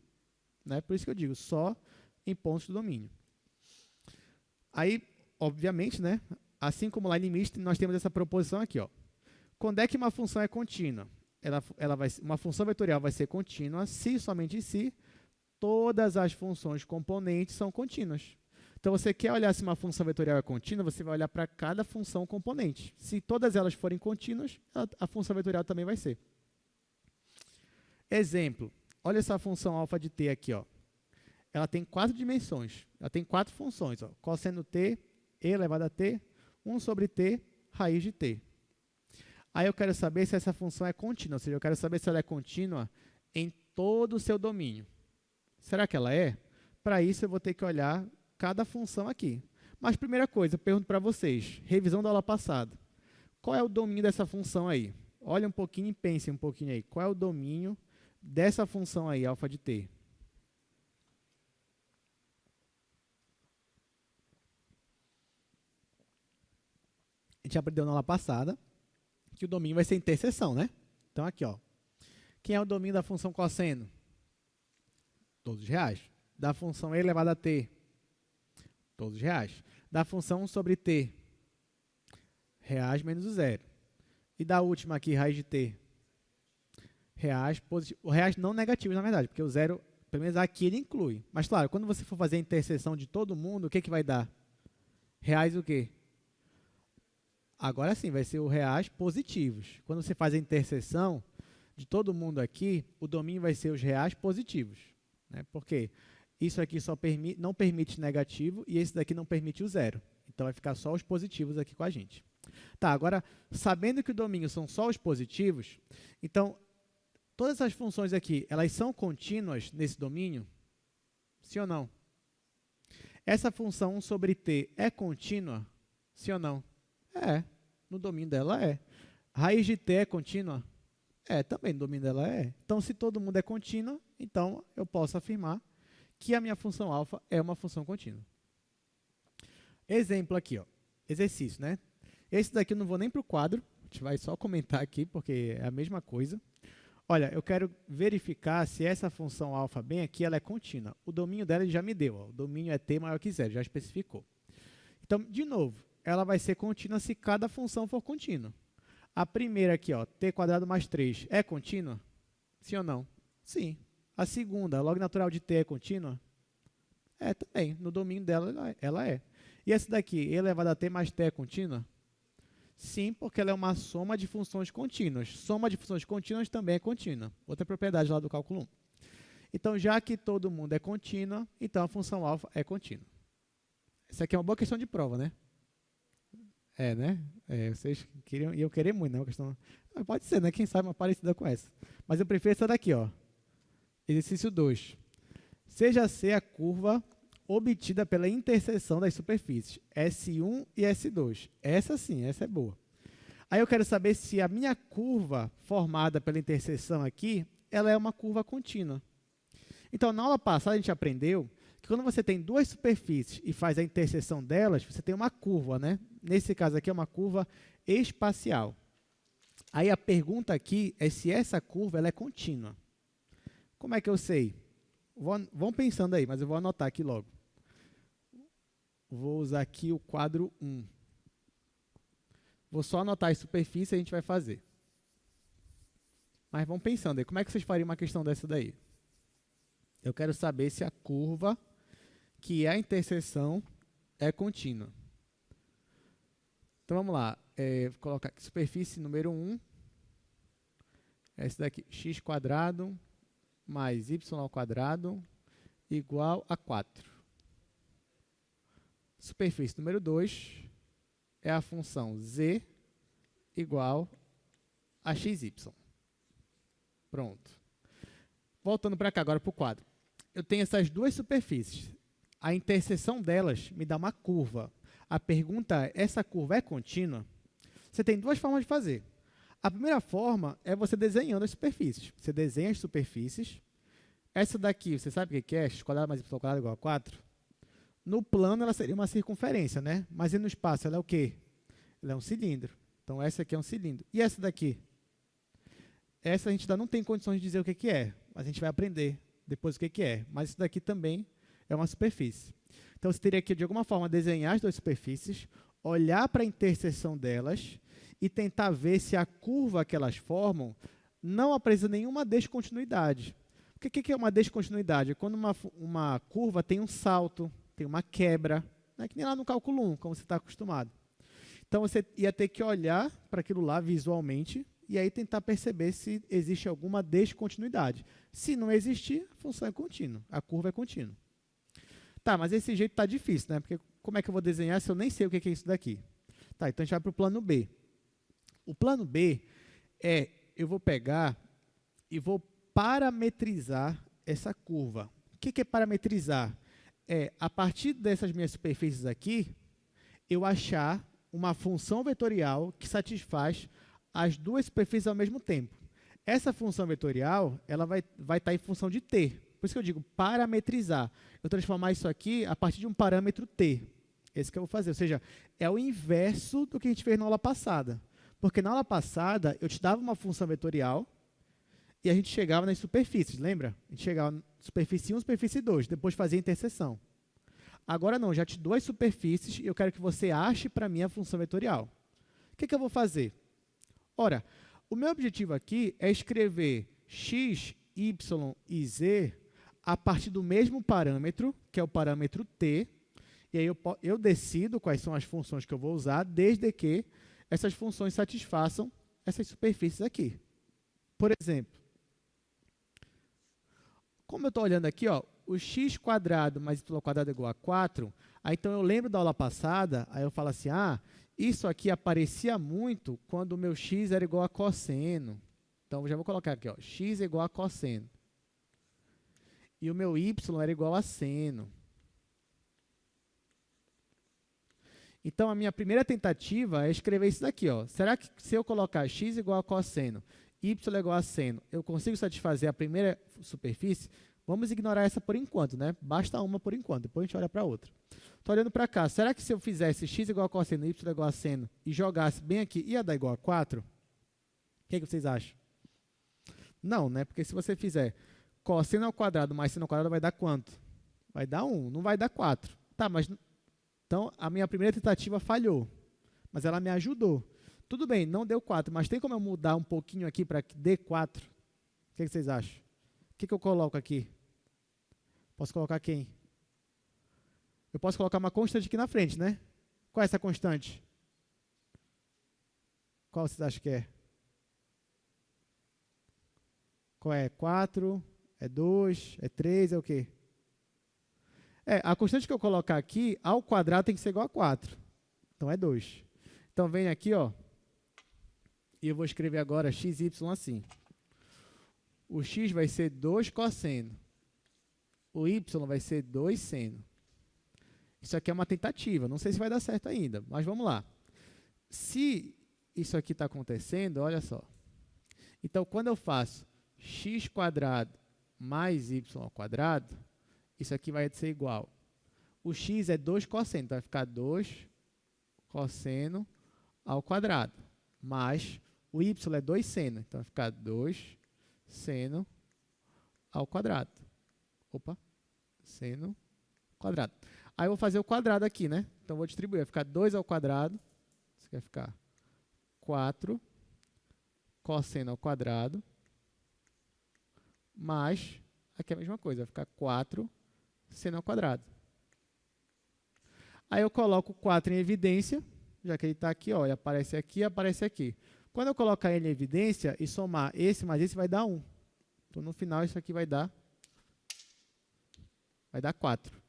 Né? Por isso que eu digo, só em pontos do domínio. Aí, obviamente, né, assim como lá em limite, nós temos essa proposição aqui. Quando é que uma função é contínua? Uma função vetorial vai ser contínua se, somente se, todas as funções componentes são contínuas. Então, você quer olhar se uma função vetorial é contínua, você vai olhar para cada função componente. Se todas elas forem contínuas, a função vetorial também vai ser. Exemplo, olha essa função alfa de t aqui, ó. Ela tem 4 dimensões, ela tem 4 funções, ó. Cosseno t, e elevado a t, 1 sobre t, raiz de t. Aí eu quero saber se essa função é contínua, ou seja, eu quero saber se ela é contínua em todo o seu domínio. Será que ela é? Para isso, eu vou ter que olhar cada função aqui. Mas, primeira coisa, eu pergunto para vocês, revisão da aula passada. Qual é o domínio dessa função aí? Olha um pouquinho e pense um pouquinho aí. Qual é o domínio dessa função aí, alfa de t? A gente aprendeu na aula passada que o domínio vai ser interseção, né? Então, aqui, ó. Quem é o domínio da função cosseno? Todos os reais. Da função e elevado a t? Todos os reais. Da função 1 sobre t? Reais menos o zero. E da última aqui, raiz de t? Reais positivos. Reais não negativos, na verdade, porque o zero, pelo menos aqui, ele inclui. Mas, claro, quando você for fazer a interseção de todo mundo, o que vai dar? Reais o quê? Agora sim, vai ser os reais positivos. Quando você faz a interseção de todo mundo aqui, o domínio vai ser os reais positivos. Né? Porque isso aqui só não permite negativo e esse daqui não permite o zero. Então, vai ficar só os positivos aqui com a gente. Tá, agora, sabendo que o domínio são só os positivos, então, todas essas funções aqui, elas são contínuas nesse domínio? Sim ou não? Essa função 1 sobre t é contínua? Sim ou não? É, no domínio dela é. Raiz de t é contínua? É, também no domínio dela é. Então, se todo mundo é contínuo, então eu posso afirmar que a minha função alfa é uma função contínua. Exemplo aqui, ó. Exercício, né? Esse daqui eu não vou nem para o quadro, a gente vai só comentar aqui, porque é a mesma coisa. Olha, eu quero verificar se essa função alfa bem aqui, ela é contínua. O domínio dela ele já me deu, ó. O domínio é t maior que zero, já especificou. Então, de novo, ela vai ser contínua se cada função for contínua. A primeira aqui, ó, t² mais 3, é contínua? Sim ou não? Sim. A segunda, a log natural de t é contínua? É também, no domínio dela ela é. E essa daqui, e elevado a t mais t é contínua? Sim, porque ela é uma soma de funções contínuas. Soma de funções contínuas também é contínua. Outra propriedade lá do cálculo 1. Então, já que todo mundo é contínua, então a função alfa é contínua. Essa aqui é uma boa questão de prova, né? É, né? É, vocês iam querer muito, né? Uma questão... Pode ser, né? Quem sabe uma parecida com essa. Mas eu prefiro essa daqui, ó. Exercício 2. Seja C a curva obtida pela interseção das superfícies S1 e S2. Essa sim, essa é boa. Aí eu quero saber se a minha curva formada pela interseção aqui, ela é uma curva contínua. Então, na aula passada a gente aprendeu que quando você tem duas superfícies e faz a interseção delas, você tem uma curva, né? Nesse caso aqui é uma curva espacial. Aí a pergunta aqui é se essa curva ela é contínua. Como é que eu sei? Vão pensando aí, mas eu vou anotar aqui logo. Vou usar aqui o quadro 1. Vou só anotar as superfícies e a gente vai fazer. Mas vão pensando aí, como é que vocês fariam uma questão dessa daí? Eu quero saber se a curva, que é a interseção, é contínua. Então, vamos lá. Vou colocar aqui, superfície número 1. Essa daqui, x² mais y² igual a 4. Superfície número 2 é a função z igual a xy. Pronto. Voltando para cá, agora para o quadro. Eu tenho essas duas superfícies. A interseção delas me dá uma curva. A pergunta é, essa curva é contínua? Você tem duas formas de fazer. A primeira forma é você desenhando as superfícies. Você desenha as superfícies. Essa daqui, você sabe o que é? x² mais y² igual a 4? No plano, ela seria uma circunferência, né? Mas e no espaço, ela é o quê? Ela é um cilindro. Então, essa aqui é um cilindro. E essa daqui? Essa a gente ainda não tem condições de dizer o que é, mas a gente vai aprender depois o que é. Mas isso daqui também é uma superfície. Então, você teria que, de alguma forma, desenhar as duas superfícies, olhar para a interseção delas e tentar ver se a curva que elas formam não apresenta nenhuma descontinuidade. O que é uma descontinuidade? É quando uma curva tem um salto, tem uma quebra. Não é que nem lá no cálculo 1, como você está acostumado. Então, você ia ter que olhar para aquilo lá visualmente e aí tentar perceber se existe alguma descontinuidade. Se não existir, a função é contínua, a curva é contínua. Tá, mas esse jeito está difícil, né? Porque como é que eu vou desenhar se eu nem sei o que é isso daqui? Tá, então a gente vai para o plano B. O plano B é, eu vou pegar e vou parametrizar essa curva. O que é parametrizar? É, a partir dessas minhas superfícies aqui, eu achar uma função vetorial que satisfaz as duas superfícies ao mesmo tempo. Essa função vetorial, ela vai estar em função de t. Por isso que eu digo parametrizar. Eu transformar isso aqui a partir de um parâmetro t. Esse que eu vou fazer. Ou seja, é o inverso do que a gente fez na aula passada. Porque na aula passada, eu te dava uma função vetorial e a gente chegava nas superfícies, lembra? A gente chegava na superfície 1, superfície 2, depois fazia a interseção. Agora não, já te dou as superfícies e eu quero que você ache para mim a função vetorial. O que eu vou fazer? Ora, o meu objetivo aqui é escrever x, y e z a partir do mesmo parâmetro, que é o parâmetro t, e aí eu decido quais são as funções que eu vou usar, desde que essas funções satisfaçam essas superfícies aqui. Por exemplo, como eu estou olhando aqui, ó, o x² mais y² é igual a 4, aí então eu lembro da aula passada, aí eu falo assim, isso aqui aparecia muito quando o meu x era igual a cosseno. Então, eu já vou colocar aqui, ó, x é igual a cosseno. E o meu y era igual a seno. Então, a minha primeira tentativa é escrever isso daqui, ó. Será que se eu colocar x igual a cosseno, y igual a seno, eu consigo satisfazer a primeira superfície? Vamos ignorar essa por enquanto, né? Basta uma por enquanto, depois a gente olha para outra. Estou olhando para cá. Será que se eu fizesse x igual a cosseno, y igual a seno e jogasse bem aqui, ia dar igual a 4? O que vocês acham? Não, né? Porque se você fizer cosseno ao quadrado mais seno ao quadrado, vai dar quanto? Vai dar 1, não vai dar 4. Tá, mas então a minha primeira tentativa falhou, mas ela me ajudou. Tudo bem, não deu 4, mas tem como eu mudar um pouquinho aqui para que dê 4? O que vocês acham? O que eu coloco aqui? Posso colocar quem? Eu posso colocar uma constante aqui na frente, né? Qual é essa constante? Qual vocês acham que é? Qual é? 4? É 2? É 3? É o quê? A constante que eu colocar aqui, ao quadrado tem que ser igual a 4. Então, é 2. Então, vem aqui, ó. E eu vou escrever agora x, y assim. O x vai ser 2 cosseno. O y vai ser 2 seno. Isso aqui é uma tentativa. Não sei se vai dar certo ainda, mas vamos lá. Se isso aqui está acontecendo, olha só. Então, quando eu faço x² mais y ao quadrado, isso aqui vai ser igual. O x é 2 cosseno, então vai ficar 2 cosseno ao quadrado. Mais o y é 2 seno, então vai ficar 2 seno ao quadrado. Opa, seno quadrado. Aí eu vou fazer o quadrado aqui, né? Então, vou distribuir. Vai ficar 2 ao quadrado. Isso vai ficar 4 cosseno ao quadrado. Mais, aqui é a mesma coisa. Vai ficar 4 seno ao quadrado. Aí eu coloco o 4 em evidência. Já que ele está aqui, ó, ele aparece aqui e aparece aqui. Quando eu colocar ele em evidência e somar esse mais esse, vai dar 1. Então, no final, isso aqui vai dar 4.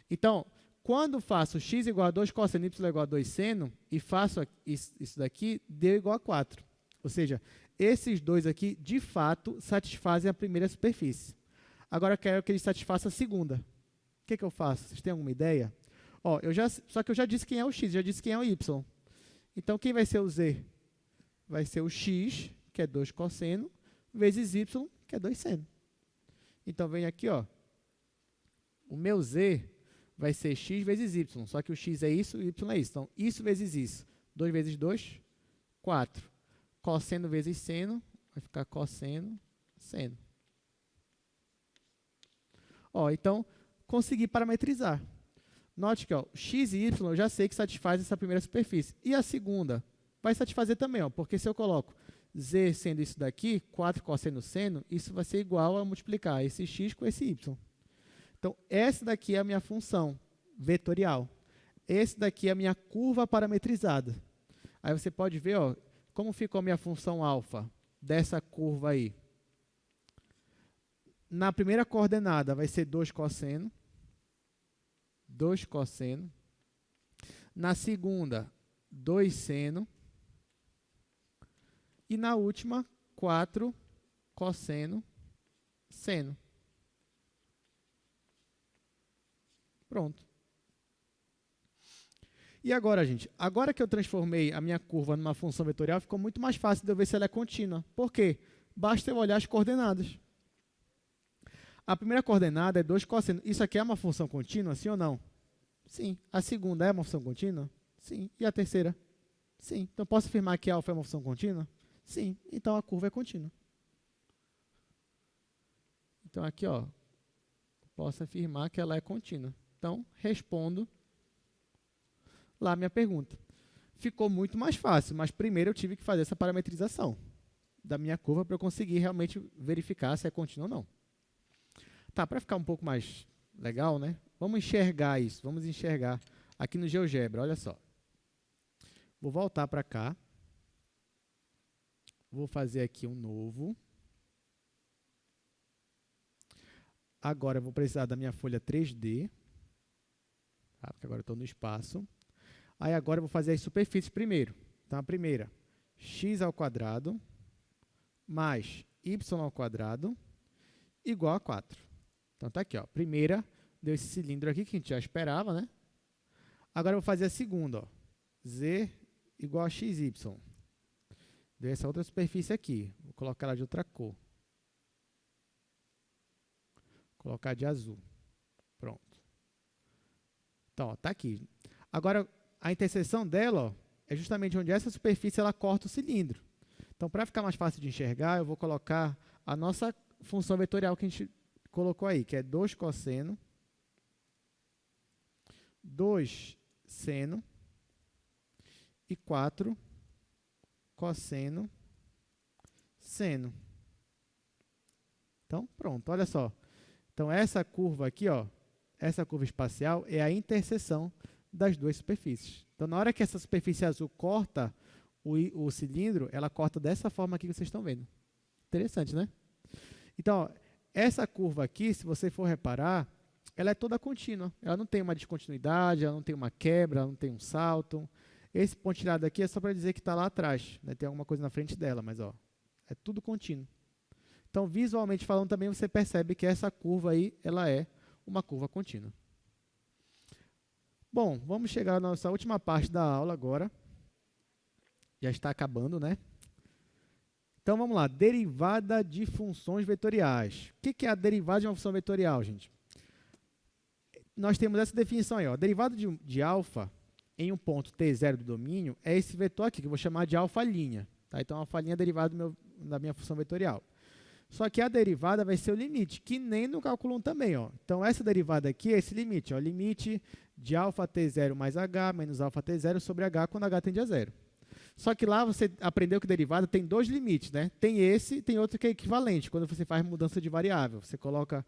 Então, quando faço x igual a 2 cosseno, y igual a 2 seno, e faço isso daqui, deu igual a 4. Ou seja, esses dois aqui, de fato, satisfazem a primeira superfície. Agora, eu quero que ele satisfaça a segunda. O que eu faço? Vocês têm alguma ideia? Ó, só que eu já disse quem é o x, já disse quem é o y. Então, quem vai ser o z? Vai ser o x, que é 2 cosseno, vezes y, que é 2 seno. Então, vem aqui, ó. O meu z vai ser x vezes y, só que o x é isso e o y é isso. Então, isso vezes isso. 2 vezes 2, 4. Cosseno vezes seno, vai ficar cosseno, seno. Ó, então, consegui parametrizar. Note que ó, x e y eu já sei que satisfaz essa primeira superfície. E a segunda? Vai satisfazer também, ó, porque se eu coloco z sendo isso daqui, 4 cosseno seno, isso vai ser igual a multiplicar esse x com esse y. Então, essa daqui é a minha função vetorial. esse daqui é a minha curva parametrizada. Aí você pode ver, ó, como ficou a minha função alfa dessa curva aí. Na primeira coordenada vai ser 2 cosseno. 2 cosseno. Na segunda, 2 seno. E na última, 4 cosseno, seno. Pronto. E agora, gente? Agora que eu transformei a minha curva numa função vetorial, ficou muito mais fácil de eu ver se ela é contínua. Por quê? Basta eu olhar as coordenadas. A primeira coordenada é 2 cosseno. Isso aqui é uma função contínua, sim ou não? Sim. A segunda é uma função contínua? Sim. E a terceira? Sim. Então, posso afirmar que alfa é uma função contínua? Sim. Então, a curva é contínua. Então, aqui, ó, posso afirmar que ela é contínua. Então, respondo lá a minha pergunta. Ficou muito mais fácil, mas primeiro eu tive que fazer essa parametrização da minha curva para eu conseguir realmente verificar se é contínua ou não. Tá, para ficar um pouco mais legal, né? Vamos enxergar isso, vamos enxergar aqui no GeoGebra, olha só. Vou voltar para cá. Vou fazer aqui um novo. Agora eu vou precisar da minha folha 3D. Tá? Porque agora eu estou no espaço. Aí agora eu vou fazer as superfícies primeiro. Então a primeira, x² mais y² igual a 4. Então está aqui, ó. Primeira deu esse cilindro aqui que a gente já esperava, né? Agora eu vou fazer a segunda, ó. Z igual a xy. Deu essa outra superfície aqui. Vou colocar ela de outra cor. Vou colocar de azul. Pronto. Então, está aqui. Agora, a interseção dela, ó, é justamente onde essa superfície ela corta o cilindro. Então, para ficar mais fácil de enxergar, eu vou colocar a nossa função vetorial que a gente colocou aí, que é 2 cosseno, 2 seno e 4 cosseno, seno. Então, pronto, olha só. Então, essa curva aqui, ó, essa curva espacial é a interseção das duas superfícies. Então, na hora que essa superfície azul corta o cilindro, ela corta dessa forma aqui que vocês estão vendo. Interessante, né? Então, ó, essa curva aqui, se você for reparar, ela é toda contínua. Ela não tem uma descontinuidade, ela não tem uma quebra, ela não tem um salto. Esse pontilhado aqui é só para dizer que está lá atrás, né? Tem alguma coisa na frente dela, mas ó, é tudo contínuo. Então, visualmente falando também, você percebe que essa curva aí, ela é uma curva contínua. Bom, vamos chegar na nossa última parte da aula agora. Já está acabando, né? Então, vamos lá. Derivada de funções vetoriais. O que é a derivada de uma função vetorial, gente? Nós temos essa definição aí, ó. Derivada de alfa em um ponto t0 do domínio é esse vetor aqui, que eu vou chamar de alfa'. Tá? Então, a alfa' é derivada da minha função vetorial. Só que a derivada vai ser o limite, que nem no cálculo 1 também. Ó. Então, essa derivada aqui é esse limite. Ó, limite de alfa t0 mais h menos alfa t0 sobre h quando h tende a zero. Só que lá você aprendeu que derivada tem dois limites, né? Tem esse e tem outro que é equivalente, quando você faz mudança de variável. Você coloca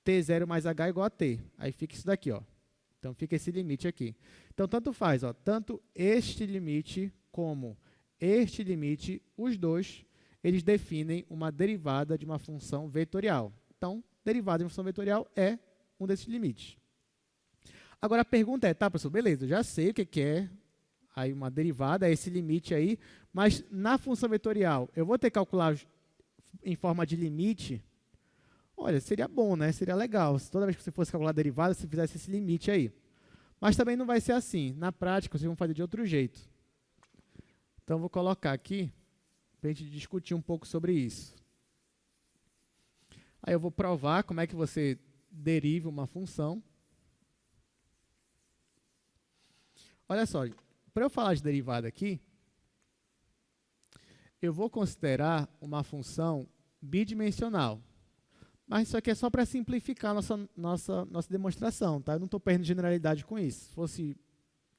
t0 mais h igual a t. Aí fica isso daqui, ó. Então, fica esse limite aqui. Então, tanto faz, ó, tanto este limite como este limite, os dois, eles definem uma derivada de uma função vetorial. Então, derivada de uma função vetorial é um desses limites. Agora, a pergunta é, tá, professor, beleza, eu já sei o que é aí uma derivada, é esse limite aí, mas na função vetorial, eu vou ter que calcular em forma de limite? Olha, seria bom, né? Seria legal, se toda vez que você fosse calcular a derivada, você fizesse esse limite aí. Mas também não vai ser assim. Na prática, vocês vão fazer de outro jeito. Então, eu vou colocar aqui para a gente discutir um pouco sobre isso. Aí eu vou provar como é que você deriva uma função. Olha só, para eu falar de derivada aqui, eu vou considerar uma função bidimensional. Mas isso aqui é só para simplificar a nossa demonstração, tá? Eu não estou perdendo generalidade com isso. Se fosse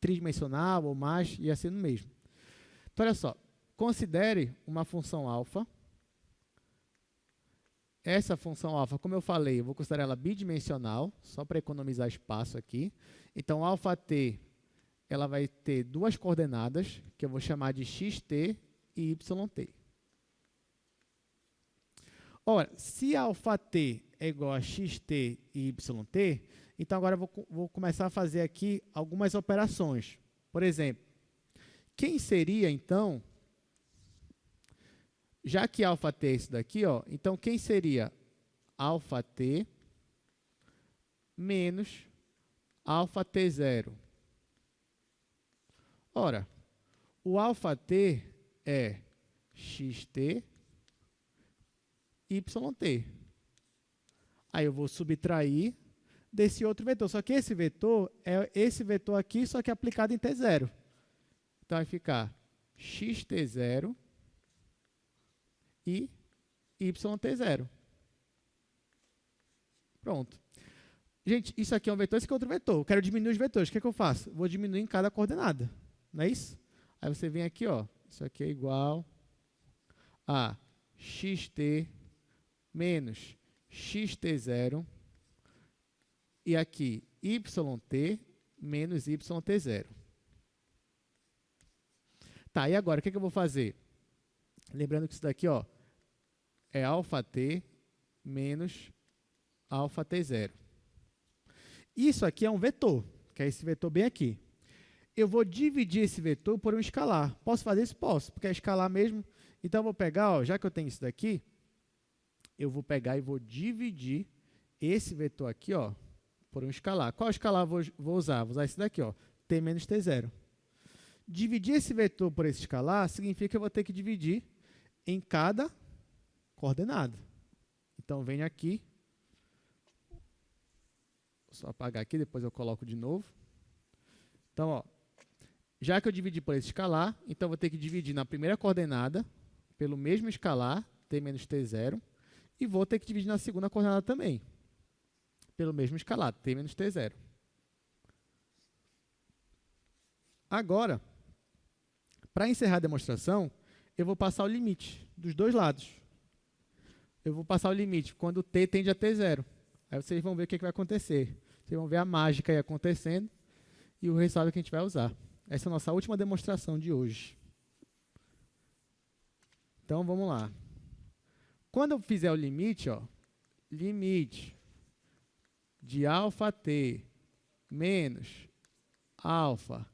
tridimensional ou mais, ia ser no mesmo. Então, olha só. Considere uma função alfa. Essa função alfa, como eu falei, eu vou considerar ela bidimensional, só para economizar espaço aqui. Então, alfa t ela vai ter duas coordenadas, que eu vou chamar de xt e yt. Ora, se αt é igual a xt e yt, então agora eu vou começar a fazer aqui algumas operações. Por exemplo, quem seria, então, já que αt é isso daqui, ó, então quem seria αt menos αt0? Ora, o αt é xt, yt. Aí eu vou subtrair desse outro vetor. Só que esse vetor é esse vetor aqui, só que aplicado em t0. Então vai ficar xt0 e yt0. Pronto. Gente, isso aqui é um vetor, esse aqui é outro vetor. Eu quero diminuir os vetores. O que é que eu faço? Vou diminuir em cada coordenada. Não é isso? Aí você vem aqui, ó. Isso aqui é igual a xt menos xt0 e aqui yt menos yt0. Tá, e agora o que eu vou fazer? Lembrando que isso daqui, ó, é αt menos αt0. Isso aqui é um vetor, que é esse vetor bem aqui. Eu vou dividir esse vetor por um escalar. Posso fazer isso? Posso, porque é escalar mesmo. Então, eu vou pegar, ó, já que eu tenho isso daqui, eu vou pegar e vou dividir esse vetor aqui, ó, por um escalar. Qual escalar eu vou usar? Vou usar esse daqui, ó, t menos t0. Dividir esse vetor por esse escalar significa que eu vou ter que dividir em cada coordenada. Então, venho aqui. Vou só apagar aqui, depois eu coloco de novo. Então, ó, já que eu dividi por esse escalar, então eu vou ter que dividir na primeira coordenada pelo mesmo escalar, t menos t0, e vou ter que dividir na segunda coordenada também, pelo mesmo escalar, t menos t0. Agora, para encerrar a demonstração, eu vou passar o limite dos dois lados. Eu vou passar o limite quando t tende a t0. Aí vocês vão ver o que vai acontecer. Vocês vão ver a mágica aí acontecendo e o resultado que a gente vai usar. Essa é a nossa última demonstração de hoje. Então, vamos lá. Quando eu fizer o limite, ó, limite de αt menos alfa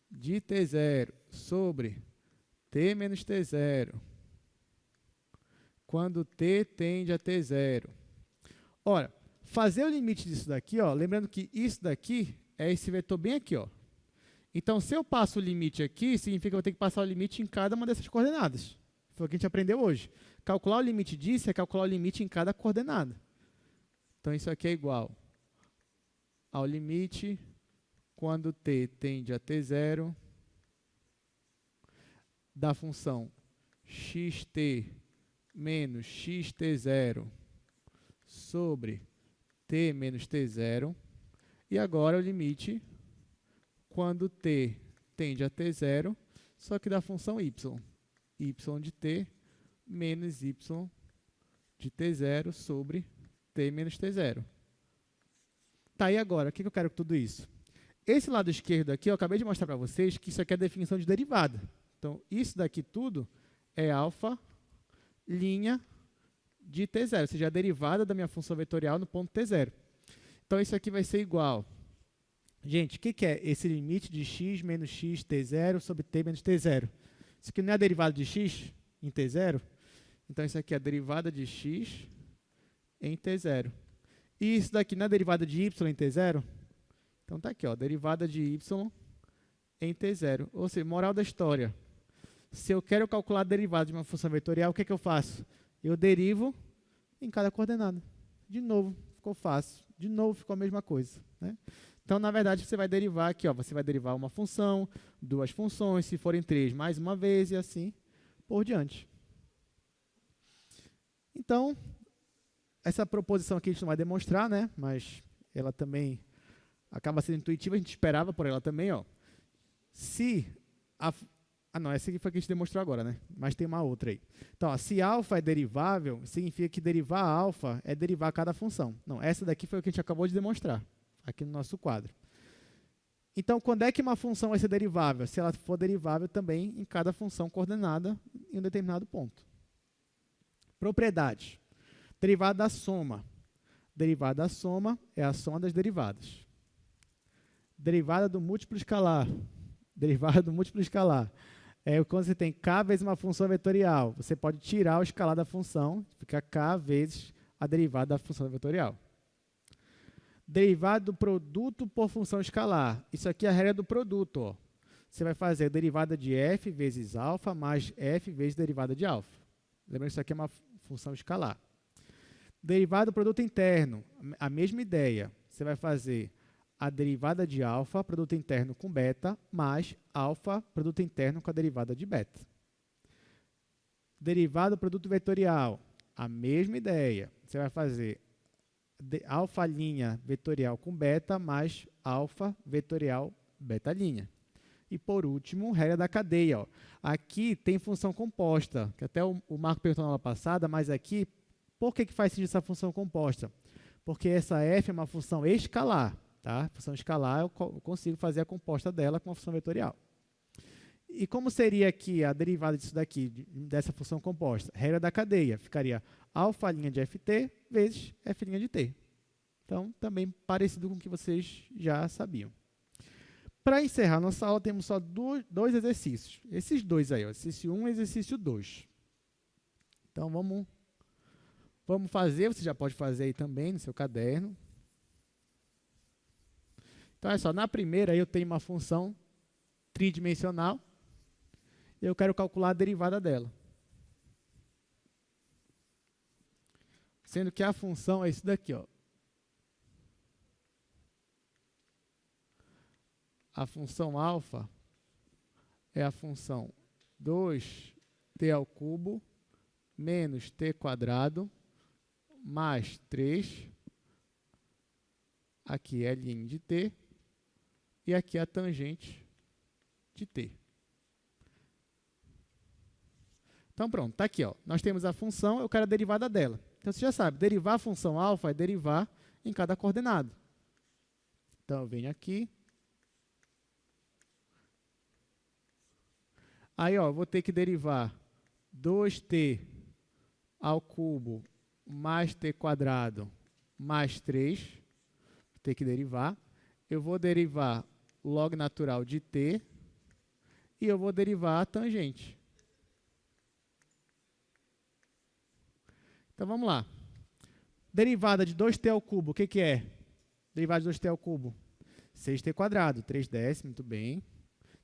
de t0 sobre t menos t0, quando t tende a t0. Ora, fazer o limite disso daqui, ó, lembrando que isso daqui é esse vetor bem aqui, ó. Então, se eu passo o limite aqui, significa que eu vou ter que passar o limite em cada uma dessas coordenadas. Foi o que a gente aprendeu hoje. Calcular o limite disso é calcular o limite em cada coordenada. Então, isso aqui é igual ao limite quando t tende a t0 da função xt menos xt0 sobre t menos t0. E agora o limite quando t tende a t0, só que da função y de t menos y de t0 sobre t menos t0. Tá, e agora, o que eu quero com tudo isso? Esse lado esquerdo aqui, eu acabei de mostrar para vocês que isso aqui é a definição de derivada. Então, isso daqui tudo é alfa linha de t0, ou seja, a derivada da minha função vetorial no ponto t0. Então, isso aqui vai ser igual. Gente, o que é esse limite de x menos x t0 sobre t menos t0? Isso aqui não é a derivada de x em t0? Então, isso aqui é a derivada de x em t0. E isso daqui não é a derivada de y em t0? Então, está aqui, ó, derivada de y em t0. Ou seja, moral da história. Se eu quero calcular a derivada de uma função vetorial, o que eu faço? Eu derivo em cada coordenada. De novo, ficou fácil. De novo, ficou a mesma coisa, né? Então, na verdade, você vai derivar aqui, ó, você vai derivar uma função, duas funções, se forem três, mais uma vez, e assim por diante. Então, essa proposição aqui a gente não vai demonstrar, né? Mas ela também acaba sendo intuitiva, a gente esperava por ela também, ó. Se não, essa aqui foi a que a gente demonstrou agora, né? Mas tem uma outra aí. Então, ó, se alfa é derivável, significa que derivar alfa é derivar cada função. Não, essa daqui foi o que a gente acabou de demonstrar, aqui no nosso quadro. Então, quando é que uma função vai ser derivável? Se ela for derivável também em cada função coordenada em um determinado ponto. Propriedades. Derivada da soma. Derivada da soma é a soma das derivadas. Derivada do múltiplo escalar. Derivada do múltiplo escalar. É quando você tem k vezes uma função vetorial. Você pode tirar o escalar da função, fica k vezes a derivada da função vetorial. Derivada do produto por função escalar. Isso aqui é a regra do produto. Ó. Você vai fazer a derivada de f vezes alfa mais f vezes derivada de alfa. Lembrando que isso aqui é uma função escalar. Derivada do produto interno. A mesma ideia. Você vai fazer a derivada de alfa, produto interno com beta, mais alfa, produto interno com a derivada de beta. Derivada do produto vetorial. A mesma ideia. Você vai fazer alfa' vetorial com beta mais alfa vetorial beta'. E, por último, regra da cadeia. Ó. Aqui tem função composta, que até o Marco perguntou na aula passada, mas aqui, por que faz sentido essa função composta? Porque essa f é uma função escalar. Tá? Função escalar, eu consigo fazer a composta dela com uma função vetorial. E como seria aqui a derivada disso daqui, dessa função composta? Regra da cadeia, ficaria alfa' de ft vezes f' de t. Então, também parecido com o que vocês já sabiam. Para encerrar nossa aula, temos só dois exercícios. Esses dois aí, ó, exercício 1 e exercício 2. Então, vamos fazer, você já pode fazer aí também no seu caderno. Então, olha só, na primeira eu tenho uma função tridimensional. Eu quero calcular a derivada dela. Sendo que a função é isso daqui, ó. A função alfa é a função 2t ao cubo menos t quadrado mais 3. Aqui é L' de t. E aqui é a tangente de t. Então, pronto, está aqui. Ó. Nós temos a função, eu quero a derivada dela. Então, você já sabe, derivar a função alfa é derivar em cada coordenado. Então, eu venho aqui. Aí, ó, eu vou ter que derivar 2t ao cubo mais t quadrado mais 3. Vou ter que derivar. Eu vou derivar log natural de t. E eu vou derivar a tangente. Então, vamos lá. Derivada de 2t ao cubo, o que é? Derivada de 2t ao cubo? 6t quadrado, 3 décimos, muito bem.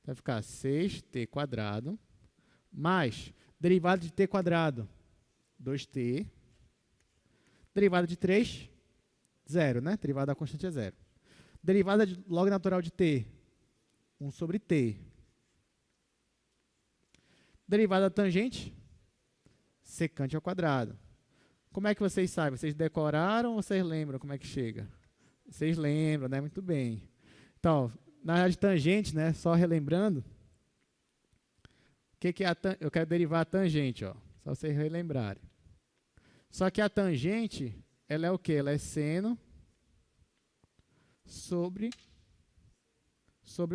Então, vai ficar 6t quadrado, mais derivada de t quadrado, 2t. Derivada de 3, 0, né? Derivada da constante é 0. Derivada de log natural de t, 1 sobre t. Derivada da tangente, secante ao quadrado. Como é que vocês sabem? Vocês decoraram ou vocês lembram como é que chega? Vocês lembram, né? Muito bem. Então, na verdade, tangente, né? Só relembrando. O que é eu quero derivar a tangente, ó. Só vocês relembrarem. Só que a tangente, ela é o quê? Ela é seno sobre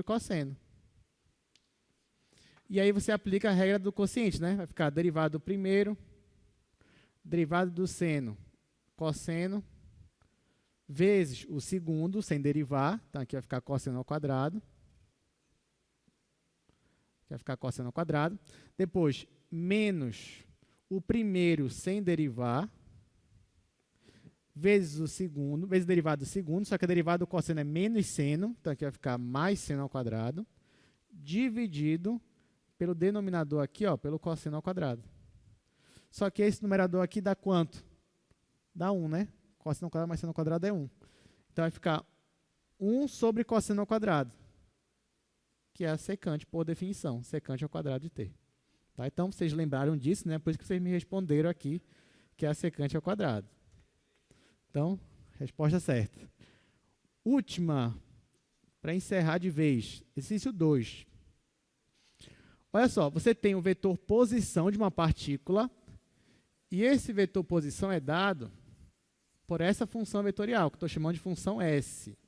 cosseno. E aí você aplica a regra do quociente, né? Vai ficar derivado do primeiro, derivado do seno, cosseno, vezes o segundo, sem derivar. Então, aqui vai ficar cosseno ao quadrado. Vai ficar cosseno ao quadrado. Depois, menos o primeiro sem derivar, vezes o segundo, vezes o derivado do segundo, só que a derivada do cosseno é menos seno, então aqui vai ficar mais seno ao quadrado, dividido pelo denominador aqui, ó, pelo cosseno ao quadrado. Só que esse numerador aqui dá quanto? Dá 1, né? Cosseno ao quadrado mais seno ao quadrado é 1. Então, vai ficar 1 sobre cosseno ao quadrado, que é a secante, por definição, secante ao quadrado de t. Tá? Então, vocês lembraram disso, né? Por isso que vocês me responderam aqui, que é a secante ao quadrado. Então, resposta certa. Última, para encerrar de vez, exercício 2. Olha só, você tem o vetor posição de uma partícula, e esse vetor posição é dado por essa função vetorial, que estou chamando de função S.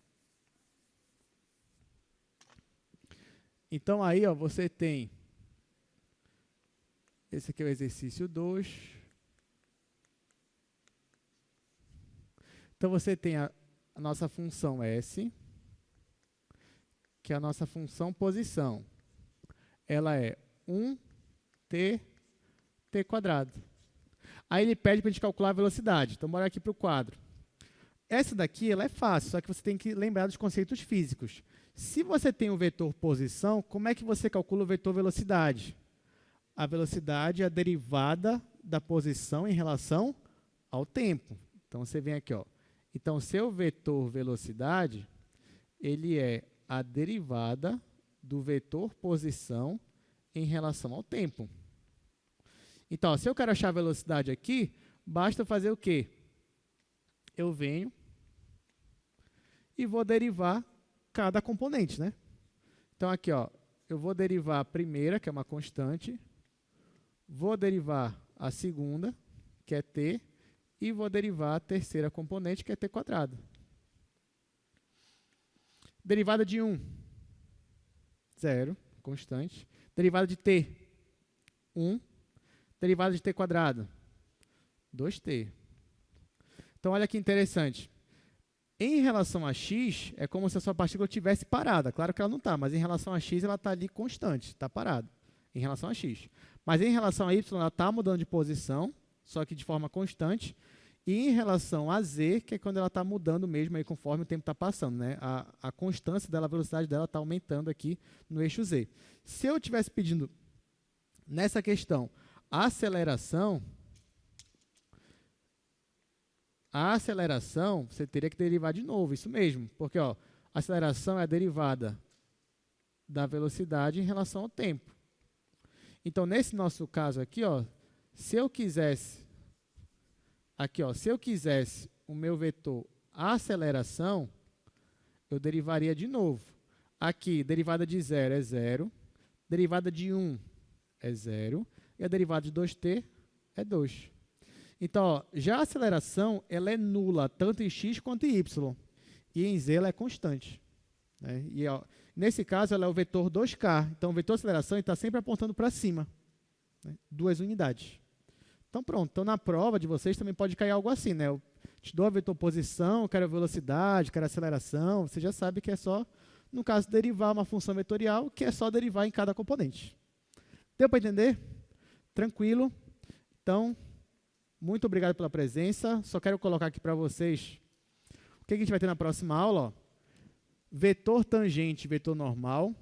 Então, aí, ó, você tem... Esse aqui é o exercício 2. Então, você tem a nossa função S, que é a nossa função posição. Ela é 1t quadrado. Aí ele pede para a gente calcular a velocidade. Então, bora aqui para o quadro. Essa daqui ela é fácil, só que você tem que lembrar dos conceitos físicos. Se você tem o vetor posição, como é que você calcula o vetor velocidade? A velocidade é a derivada da posição em relação ao tempo. Então, você vem aqui, ó. Então, seu vetor velocidade, ele é a derivada do vetor posição em relação ao tempo. Então, ó, se eu quero achar a velocidade aqui, basta fazer o quê? Eu venho e vou derivar cada componente, né? Então, aqui, ó, eu vou derivar a primeira, que é uma constante, vou derivar a segunda, que é t, e vou derivar a terceira componente, que é t quadrado. Derivada de 1, 0, constante. Derivada de t, 1. Derivada de t quadrado, 2t. Então, olha que interessante. Em relação a x, é como se a sua partícula estivesse parada. Claro que ela não está, mas em relação a x, ela está ali constante, está parada, em relação a x. Mas em relação a y, ela está mudando de posição, só que de forma constante. E em relação a z, que é quando ela está mudando mesmo aí conforme o tempo está passando, né? A constância dela, a velocidade dela está aumentando aqui no eixo z. Se eu estivesse pedindo nessa questão a aceleração, você teria que derivar de novo, isso mesmo, porque ó, a aceleração é a derivada da velocidade em relação ao tempo. Então, nesse nosso caso aqui, ó, se eu quisesse o meu vetor aceleração, eu derivaria de novo. Aqui, derivada de 0 é 0, derivada de 1 é 0, e a derivada de 2t é 2. Então, ó, já a aceleração ela é nula, tanto em x quanto em y. E em z ela é constante. Né? E, ó, nesse caso, ela é o vetor 2k. Então, o vetor aceleração está sempre apontando para cima. Né? 2 unidades. Então, pronto. Então, na prova de vocês também pode cair algo assim. Né? Eu te dou a vetor posição, quero a velocidade, quero a aceleração. Você já sabe que é só, no caso, derivar uma função vetorial, que é só derivar em cada componente. Deu para entender? Tranquilo. Então, muito obrigado pela presença. Só quero colocar aqui para vocês o que a gente vai ter na próxima aula. Ó. Vetor tangente, vetor normal,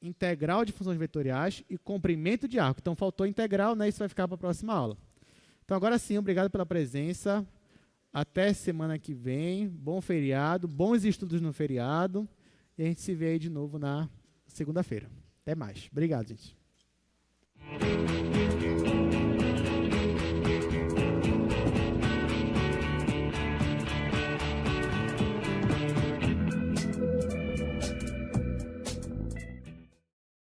integral de funções vetoriais e comprimento de arco. Então, faltou integral, né? Isso vai ficar para a próxima aula. Então, agora sim, obrigado pela presença. Até semana que vem. Bom feriado, bons estudos no feriado. E a gente se vê aí de novo na segunda-feira. Até mais. Obrigado, gente.